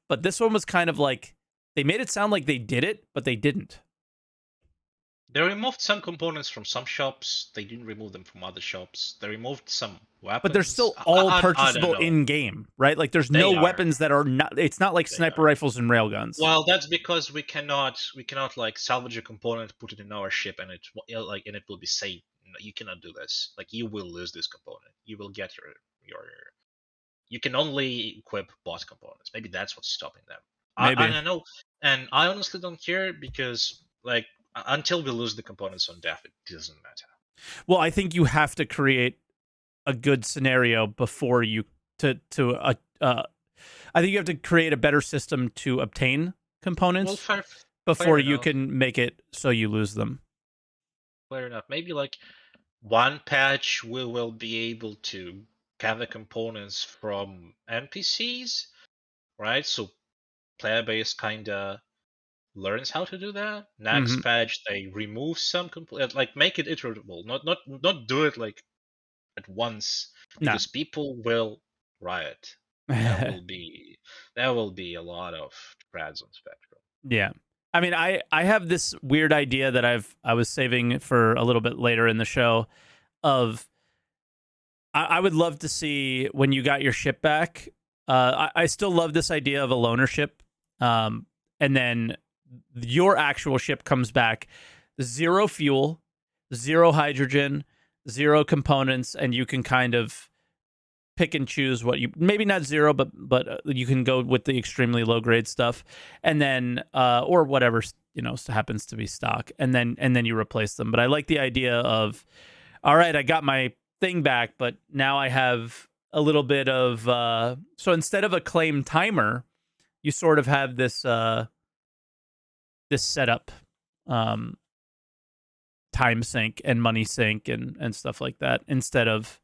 But this one was kind of like they made it sound like they did it, but they didn't. They removed some components from some shops. They didn't remove them from other shops. They removed some weapons. But they're still all purchasable in game, right? Like there's no weapons that are not. It's not like sniper rifles and railguns. Well, that's because we cannot like salvage a component, put it in our ship, and it will be safe. You cannot do this. Like you will lose this component. You will get your. You can only equip bot components. Maybe that's what's stopping them. Maybe. I know, and I honestly don't care because like. Until we lose the components on death, it doesn't matter. Well, I think you have to create a good scenario before you I think you have to create a better system to obtain components before you can make it so you lose them. Fair enough. Maybe like one patch we will be able to gather components from NPCs, right? So player base kinda learns how to do that. Next patch, they remove some like make it iterable, not do it like at once, because people will riot. That will be a lot of threads on Spectrum. Yeah. I mean, I have this weird idea that I was saving for a little bit later in the show of I would love to see when you got your ship back. I still love this idea of a loaner ship, and then your actual ship comes back, 0 fuel, 0 hydrogen, 0 components, and you can kind of pick and choose what you, maybe not 0, but you can go with the extremely low grade stuff, and then or whatever happens to be stock, and then you replace them. But I like the idea of, all right, I got my thing back, but now I have a little bit of so instead of a claim timer, you sort of have this this setup time sink and money sink and stuff like that, instead of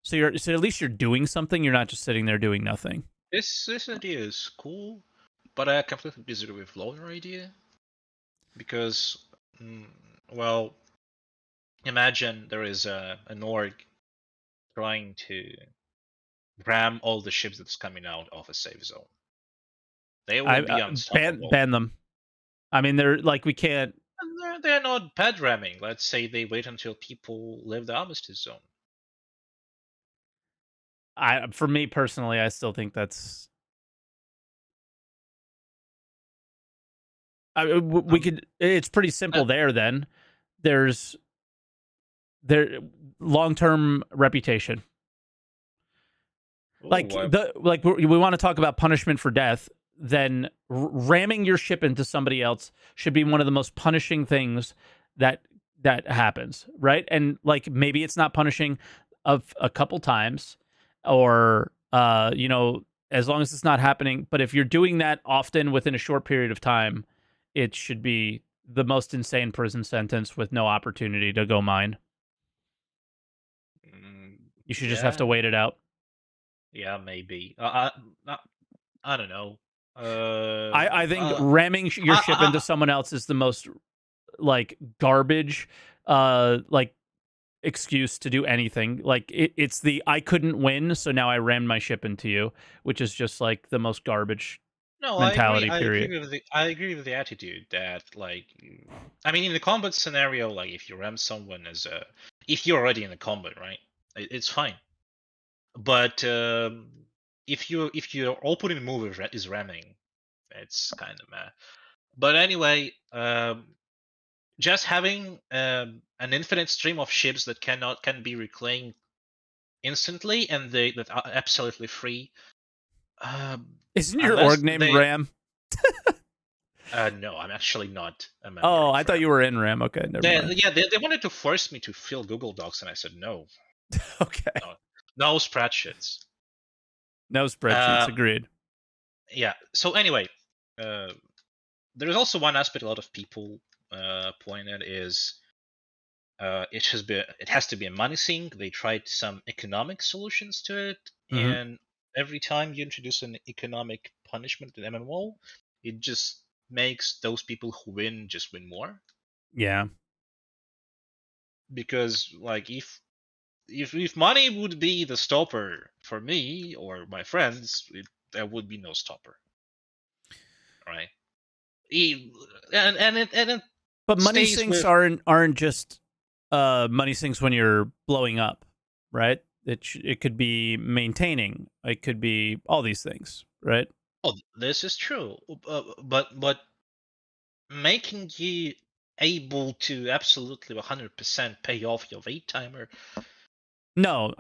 so at least you're doing something, you're not just sitting there doing nothing. This idea is cool, but I completely disagree with loaner idea, because well, imagine there is an org trying to ram all the ships that's coming out of a safe zone. They will be unstoppable. Ban them. I mean, they're like, we can't. They're not pad ramming. Let's say they wait until people leave the armistice zone. For me personally, I still think that's. We could. It's pretty simple there. Then there's long-term reputation. Ooh, like we want to talk about punishment for death. Then ramming your ship into somebody else should be one of the most punishing things that happens, right? And like, maybe it's not punishing of a couple times, or as long as it's not happening. But if you're doing that often within a short period of time, it should be the most insane prison sentence with no opportunity to go mine. You should just have to wait it out. Yeah, maybe. I don't know. I think ramming your ship into someone else is the most like garbage excuse to do anything. Like it's the I couldn't win, so now I rammed my ship into you, which is just like the most garbage mentality. I agree with the attitude that, like, I mean, in the combat scenario, like if you ram someone if you're already in the combat, right, it's fine. But if your opening move is ramming, it's kind of meh. But anyway, just having an infinite stream of ships that can be reclaimed instantly, and that are absolutely free. Isn't your org named Ram? No, I'm actually not a member. Oh, I thought you were in Ram. Okay, never mind. Yeah, they wanted to force me to fill Google Docs, and I said no. Okay. No spreadsheets. No spreadsheets. Agreed. Yeah. So anyway, there is also one aspect a lot of people point at is it has to be a money sink. They tried some economic solutions to it, and every time you introduce an economic punishment in MMO, it just makes those people who win just win more. Yeah. Because like if money would be the stopper for me or my friends, there would be no stopper, right? But money sinks aren't just money sinks when you're blowing up, right? It could be maintaining. It could be all these things, right? Oh, this is true. But making you able to absolutely 100% pay off your wait timer. No,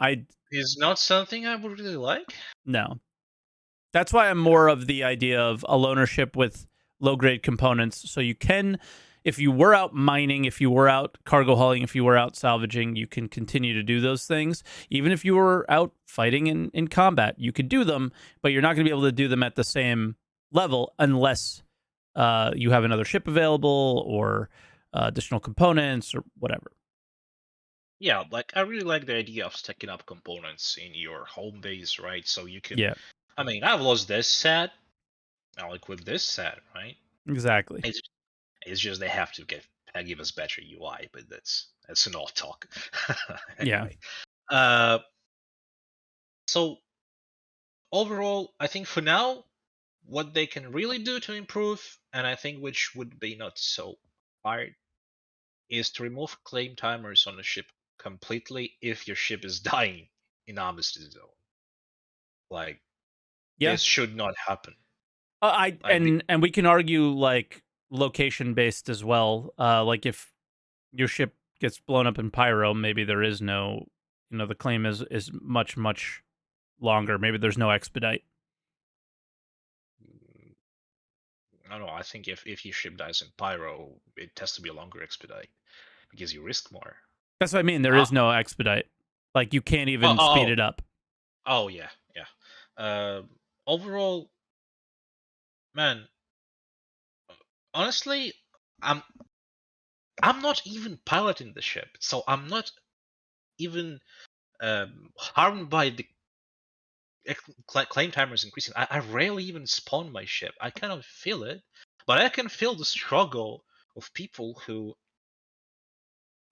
is not something I would really like. No. That's why I'm more of the idea of a loaner ship with low-grade components. So you can, if you were out mining, if you were out cargo hauling, if you were out salvaging, you can continue to do those things. Even if you were out fighting in combat, you could do them, but you're not going to be able to do them at the same level unless you have another ship available or additional components or whatever. Yeah, like I really like the idea of stacking up components in your home base, right? So you can. Yeah, I mean, I've lost this set. I like with this set, right? exactly. It's just they have to give us better UI, but that's an all talk. Yeah. Anyway, so overall, I think for now, what they can really do to improve, and I think which would be not so hard, is to remove claim timers on the ship completely if your ship is dying in Armistice Zone. Like, Yeah. this should not happen. And we can argue like location based as well. Like if your ship gets blown up in Pyro, maybe there is no, the claim is much longer. Maybe there's no expedite. I don't know. I think if your ship dies in Pyro, it has to be a longer expedite because you risk more. That's what I mean. There is no expedite. Like you can't even speed it up. Oh yeah. Overall, man, honestly, I'm not even piloting the ship, so I'm not even harmed by the claim timers increasing. I rarely even spawn my ship. I kind of feel it, but I can feel the struggle of people who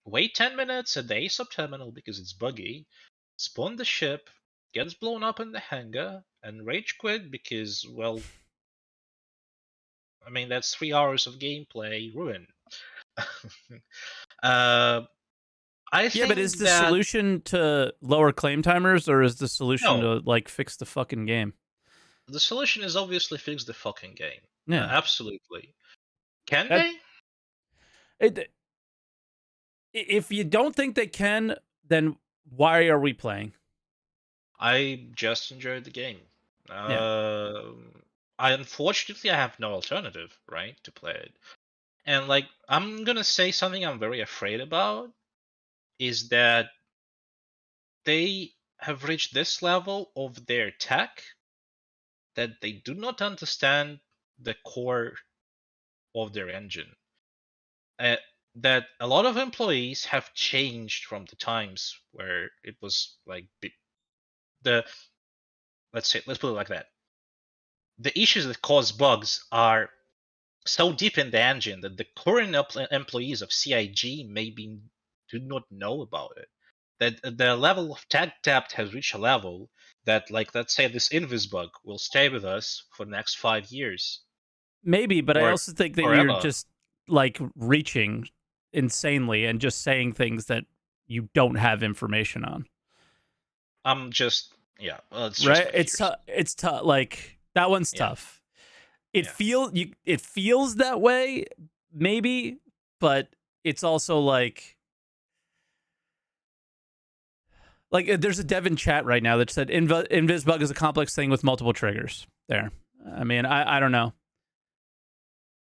wait 10 minutes at the A subterminal because it's buggy, spawn the ship, gets blown up in the hangar, and rage quit because, well, I mean, that's 3 hours of gameplay ruined. I think but is the solution to lower claim timers, or is the solution No. to like fix the fucking game? The solution is obviously fix the fucking game. Yeah. Absolutely. Can they? If you don't think they can, then why are we playing? I just enjoyed the game. Yeah. Unfortunately, I have no alternative, right, to play it. And like, I'm gonna say something I'm very afraid about is that they have reached this level of their tech that they do not understand the core of their engine. That a lot of employees have changed from the times where it was like let's put it like that. The issues that cause bugs are so deep in the engine that the current employees of CIG maybe do not know about it. That the level of tech debt has reached a level that, like, let's say this invis bug will stay with us for the next 5 years. Maybe, but I also think that forever. you're just like reaching insanely and just saying things that you don't have information on. I'm just it's right. It's tough. Like that one's tough. It feels that way, maybe, but it's also like there's a dev in chat right now that said invis bug is a complex thing with multiple triggers. There. I mean, I don't know.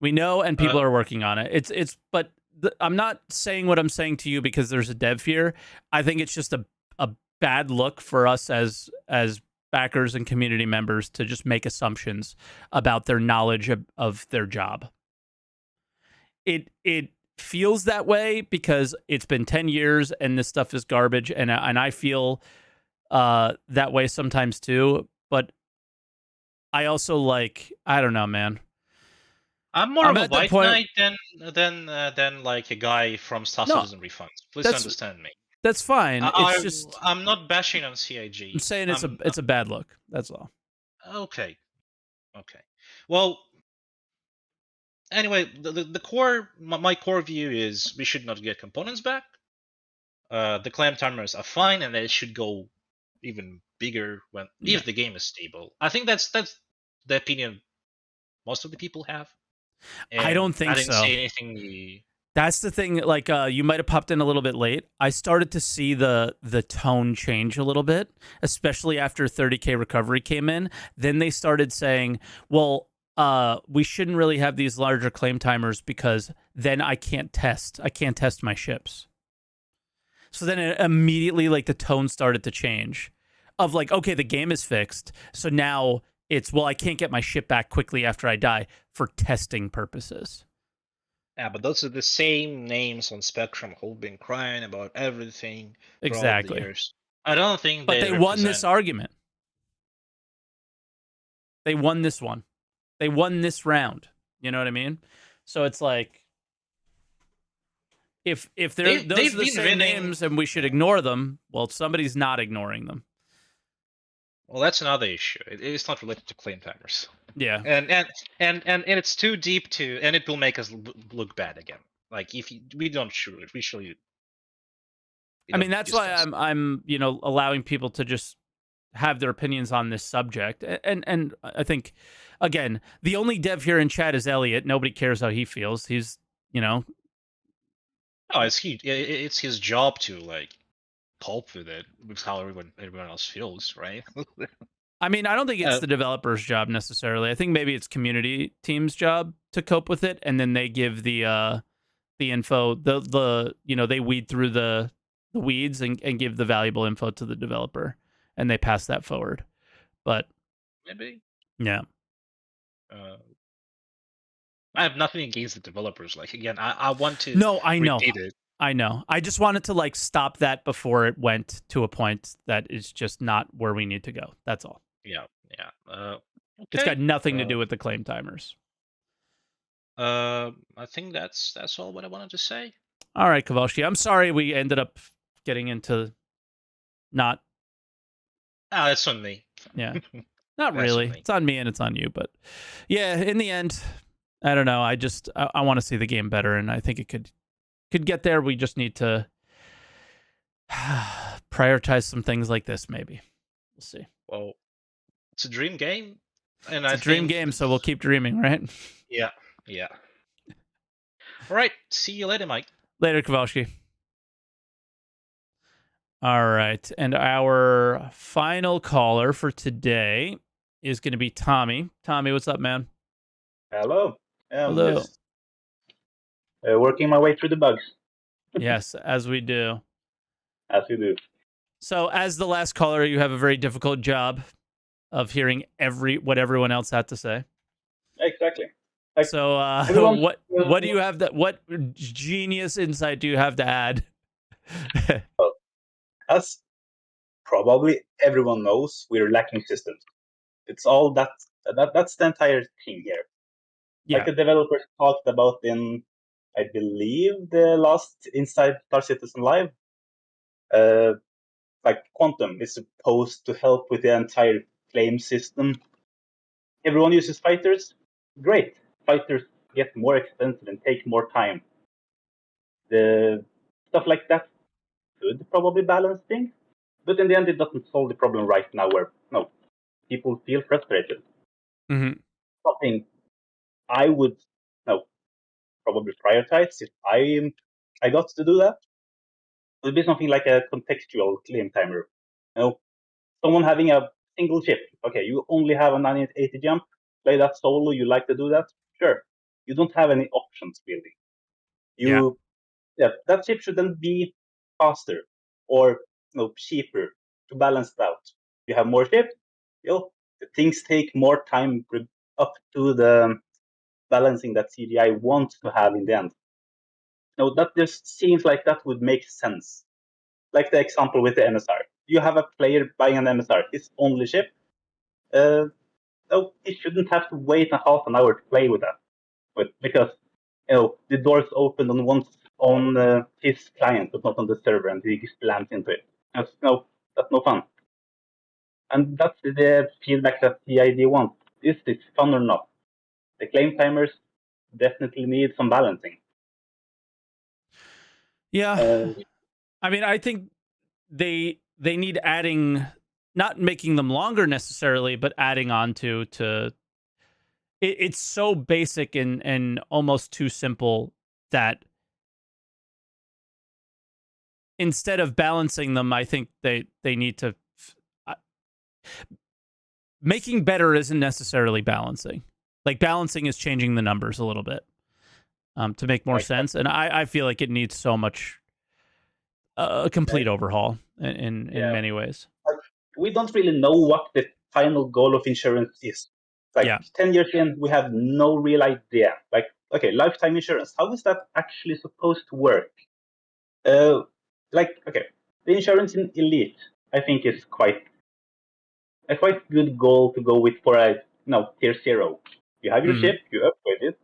We know, and people are working on it. But I'm not saying what I'm saying to you because there's a dev here. I think it's just a bad look for us as backers and community members to just make assumptions about their knowledge of their job. It feels that way because it's been 10 years and this stuff is garbage, and I feel that way sometimes too. But I also I don't know, man. I'm more of a white knight than like a guy from Star Citizen Refunds. Please understand me. That's fine. I'm not bashing on CIG. I'm saying it's a bad look. That's all. Okay. Well, anyway, the core my core view is we should not get components back. The claim timers are fine, and they should go even bigger if the game is stable. I think that's the opinion most of the people have. And I don't think so. I didn't say anything. That's the thing. Like, you might have popped in a little bit late. I started to see the tone change a little bit, especially after 30K recovery came in. Then they started saying, "Well, we shouldn't really have these larger claim timers because then I can't test. I can't test my ships." So then immediately, the tone started to change, of okay, the game is fixed, so now it's I can't get my ship back quickly after I die for testing purposes. Yeah, but those are the same names on Spectrum who've been crying about everything throughout the Exactly. years. I don't think But they won this represent. argument. They won this one. They won this round. You know what I mean? So it's like, if they're those They've are the been same winning. names and we should ignore them, well, somebody's not ignoring them. Well, that's another issue. It's not related to claim timers. Yeah. And it's too deep to, and it will make us look bad again. Like if we don't shoot it, we should. I mean, that's why I'm allowing people to just have their opinions on this subject. And I think, again, the only dev here in chat is Elliot. Nobody cares how he feels. He's, Oh, it's his job to like pulp with it with how everyone else feels, right? I mean, I don't think it's the developer's job necessarily. I think maybe it's community team's job to cope with it, and then they give the info. They weed through the weeds and give the valuable info to the developer, and they pass that forward. But maybe, yeah. I have nothing against the developers. Like again, I want to. No, I know. repeat it. I know. I just wanted to like stop that before it went to a point that is just not where we need to go. That's all. Yeah. Okay. It's got nothing to do with the claim timers. I think that's all what I wanted to say. All right, Kowalski. I'm sorry we ended up getting into not. Ah, that's on me. Yeah. Not really. It's on me and it's on you. But yeah, in the end, I don't know. I want to see the game better, and I think it could get there. We just need to prioritize some things like this, maybe. We'll see. Well, it's a dream game. And it's a dream game, so we'll keep dreaming, right? Yeah. All right. See you later, Mike. Later, Kowalski. All right. And our final caller for today is going to be Tommy. Tommy, what's up, man? Hello. Hello. Just, working my way through the bugs. Yes, as we do. As you do. So, as the last caller, you have a very difficult job of hearing what everyone else had to say. Exactly. So, what do you have what genius insight do you have to add? Well, as probably everyone knows, we're lacking systems. It's all that's the entire thing here. Yeah. Like the developers talked about in, I believe, the last Inside Star Citizen Live. Like Quantum is supposed to help with the entire claim system. Everyone uses fighters. Great. Fighters get more expensive and take more time. The stuff like that could probably balance things, but in the end, it doesn't solve the problem right now where people feel frustrated. Mm-hmm. Something I would probably prioritize if I got to do that would be something like a contextual claim timer. Someone having a single ship. Okay, you only have a 980 jump. Play that solo. You like to do that? Sure. You don't have any options really. That ship should then be faster or cheaper to balance it out. You have more ships. The things take more time up to the balancing that CGI wants to have in the end. That just seems like that would make sense. Like the example with the MSR. You have a player buying an MSR, his only ship. He shouldn't have to wait a half an hour to play with that. Because the doors opened on his client, but not on the server, and he slams into it. That's no fun. And that's the feedback that the idea wants. Is this fun or not? The claim timers definitely need some balancing. Yeah. I mean, I think they need adding, not making them longer necessarily, but adding on to it's so basic and almost too simple that instead of balancing them, I think they need to making better isn't necessarily balancing. Like balancing is changing the numbers a little bit to make more sense. And I feel like it needs so much a complete overhaul in many ways. We don't really know what the final goal of insurance is. 10 years in, we have no real idea. Like okay, lifetime insurance. How is that actually supposed to work? Okay, the insurance in Elite, I think, is quite good goal to go with for a tier 0. You have your ship, you upgrade it,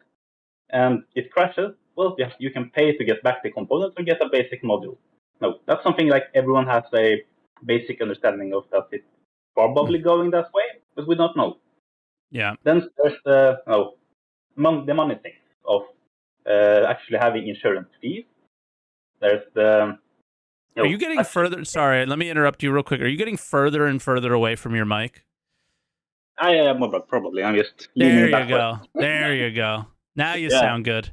and it crashes. Well, yeah, you can pay to get back the components or get a basic module. No, that's something like everyone has a basic understanding of, that it's probably going that way, but we don't know. Yeah. Then there's the money thing of actually having insurance fees. There's the Are you getting further? Sorry, let me interrupt you real quick. Are you getting further and further away from your mic? I am probably. I'm just there leaning you go. There you go. Now you sound good.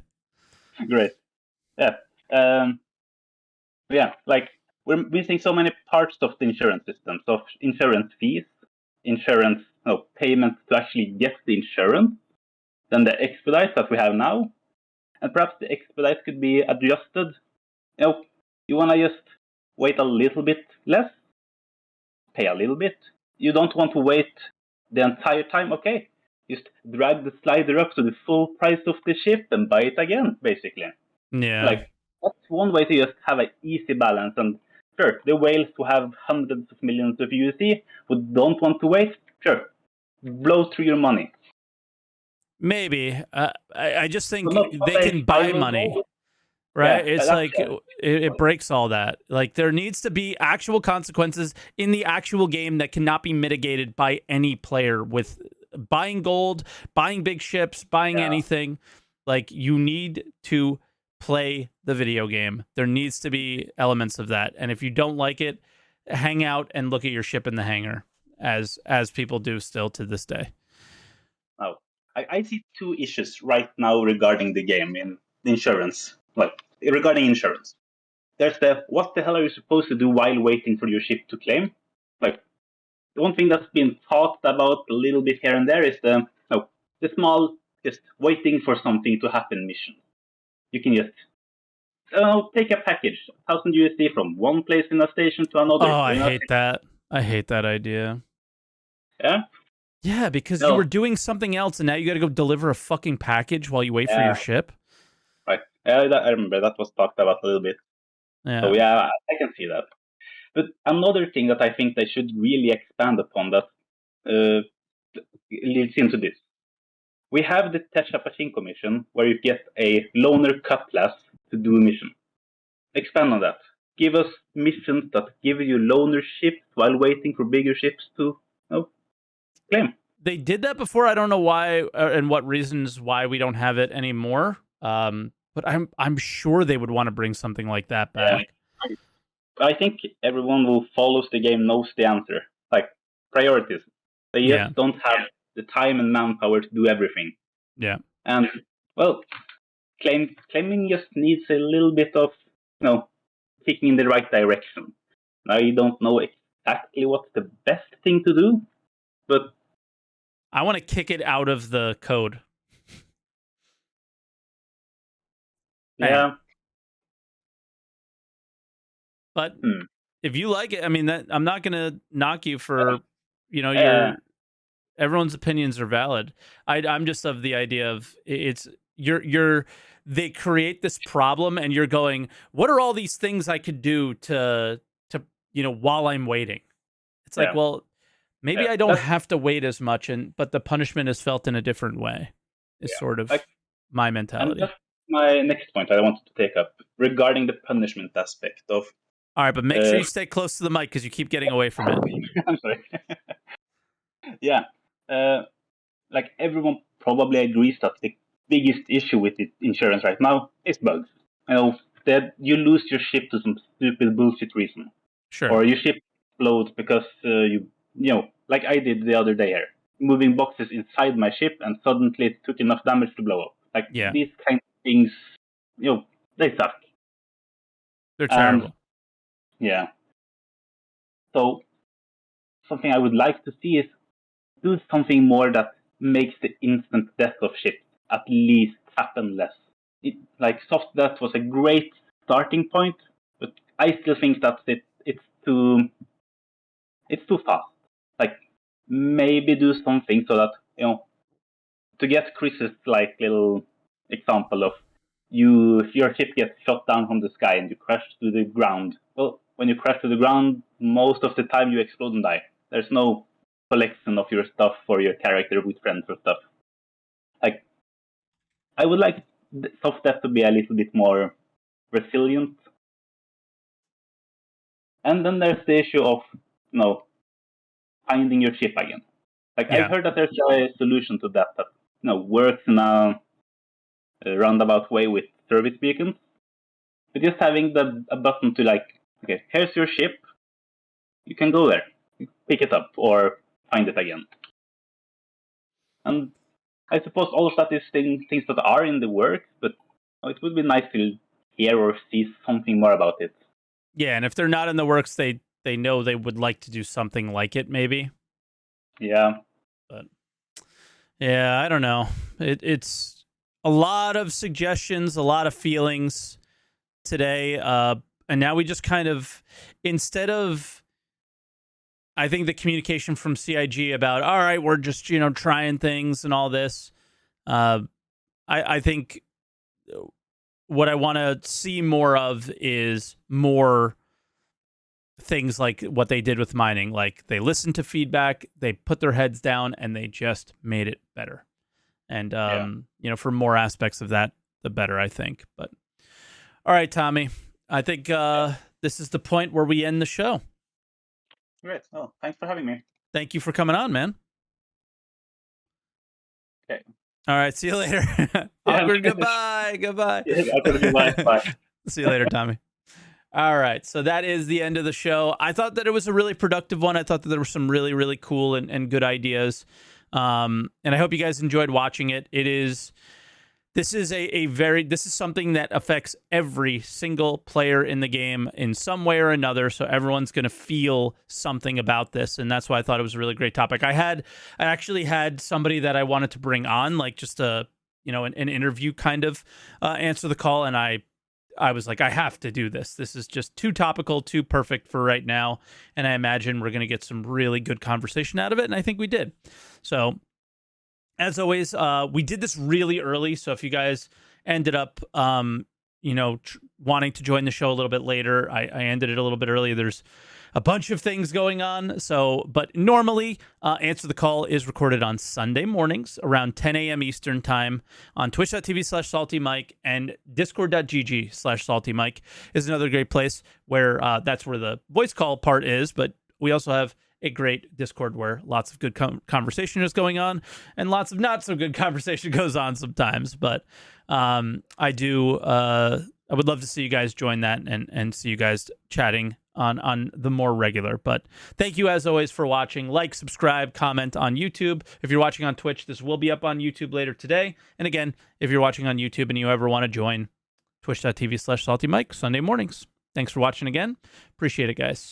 Great. Yeah. Yeah. Like, we're missing so many parts of the insurance system. So insurance fees, insurance payments to actually get the insurance, then the expedite that we have now, and perhaps the expedite could be adjusted. You want to just wait a little bit less, pay a little bit. You don't want to wait the entire time. Okay, just drag the slider up to the full price of the ship and buy it again, basically. Yeah. Like, that's one way to just have an easy balance. And sure, the whales who have hundreds of millions of USD who don't want to wait, sure, blow through your money. Maybe. I just think they can buy money. Right? Yeah, it's like it breaks all that. Like, there needs to be actual consequences in the actual game that cannot be mitigated by any player with buying gold, buying big ships, buying anything. Like, you need to play the video game. There needs to be elements of that. And if you don't like it, hang out and look at your ship in the hangar, as people do still to this day. Oh, I see two issues right now regarding the game in insurance. Like, regarding insurance, there's what the hell are you supposed to do while waiting for your ship to claim? Like, the one thing that's been talked about a little bit here and there is the small, just waiting for something to happen mission. You can just take a package, 1,000 USD from one place in a station to another. Oh, I hate that. I hate that idea. Yeah? Yeah, because you were doing something else and now you got to go deliver a fucking package while you wait for your ship. Right. I remember that was talked about a little bit. Yeah. So yeah, I can see that. But another thing that I think they should really expand upon that leads into this. We have the Tesha Pachinko mission where you get a loner cutlass to do a mission. Expand on that. Give us missions that give you loner ships while waiting for bigger ships to claim. They did that before. I don't know why and what reasons why we don't have it anymore. But I'm sure they would want to bring something like that back. Yeah. I think everyone who follows the game knows the answer. Like, priorities. They just don't have the time and manpower to do everything. Yeah. And, well, claiming just needs a little bit of, kicking in the right direction. I don't know exactly what's the best thing to do, but I want to kick it out of the code. Yeah. But if you like it, I mean, that I'm not gonna knock you for, your everyone's opinions are valid. I'm just of the idea of they create this problem and you're going, what are all these things I could do to while I'm waiting? It's like, well, maybe I don't have to wait as much, but the punishment is felt in a different way. Is sort of my mentality. And that's my next point I wanted to take up regarding the punishment aspect of. All right, but make sure you stay close to the mic because you keep getting away from it. I'm sorry. Yeah. Like, everyone probably agrees that the biggest issue with the insurance right now is bugs. That you lose your ship to some stupid bullshit reason. Sure. Or your ship explodes because like I did the other day here, moving boxes inside my ship and suddenly it took enough damage to blow up. Like, these kind of things, they suck. They're terrible. Yeah. So something I would like to see is do something more that makes the instant death of ships at least happen less. Like, soft death was a great starting point, but I still think that it's too fast. Like, maybe do something so that to get Chris's like little example of your ship gets shot down from the sky and you crash to the ground. Well, when you crash to the ground, most of the time you explode and die. There's no collection of your stuff for your character with friends or stuff. Like, I would like soft death to be a little bit more resilient. And then there's the issue of, finding your ship again. Like, I've heard that there's a solution to that works in a roundabout way with service beacons. But just having a button to okay, here's your ship. You can go there, pick it up, or find it again. And I suppose all of that is things that are in the works, but it would be nice to hear or see something more about it. Yeah, and if they're not in the works, they know they would like to do something like it, maybe. Yeah. But yeah, I don't know. It's a lot of suggestions, a lot of feelings today. And now we just kind of, instead of, I think the communication from CIG about, all right, we're just, trying things and all this. I think what I want to see more of is more things like what they did with mining. Like, they listened to feedback, they put their heads down, and they just made it better. And, for more aspects of that, the better, I think. But all right, Tommy, I think this is the point where we end the show. Great. Oh, thanks for having me. Thank you for coming on, man. Okay. All right. See you later. Awkward goodbye. Goodbye. Yeah, awkward goodbye. Bye. See you later, Tommy. All right. So that is the end of the show. I thought that it was a really productive one. I thought that there were some really, really cool and good ideas. And I hope you guys enjoyed watching it. This is something that affects every single player in the game in some way or another. So everyone's going to feel something about this. And that's why I thought it was a really great topic. I actually had somebody that I wanted to bring on, like just an interview kind of answer the call. And I was like, I have to do this. This is just too topical, too perfect for right now. And I imagine we're going to get some really good conversation out of it. And I think we did. So as always, we did this really early, so if you guys ended up, wanting to join the show a little bit later, I ended it a little bit early. There's a bunch of things going on, but normally, Answer the Call is recorded on Sunday mornings around 10 a.m. Eastern Time on twitch.tv/SaltEMike, and discord.gg/SaltEMike is another great place where that's where the voice call part is, but we also have a great Discord where lots of good conversation is going on and lots of not so good conversation goes on sometimes. But I would love to see you guys join that and see you guys chatting on the more regular. But thank you as always for watching. Like, subscribe, comment on YouTube. If you're watching on Twitch, this will be up on YouTube later today. And again, if you're watching on YouTube and you ever want to join, twitch.tv/SaltEMike, Sunday mornings. Thanks for watching again. Appreciate it, guys.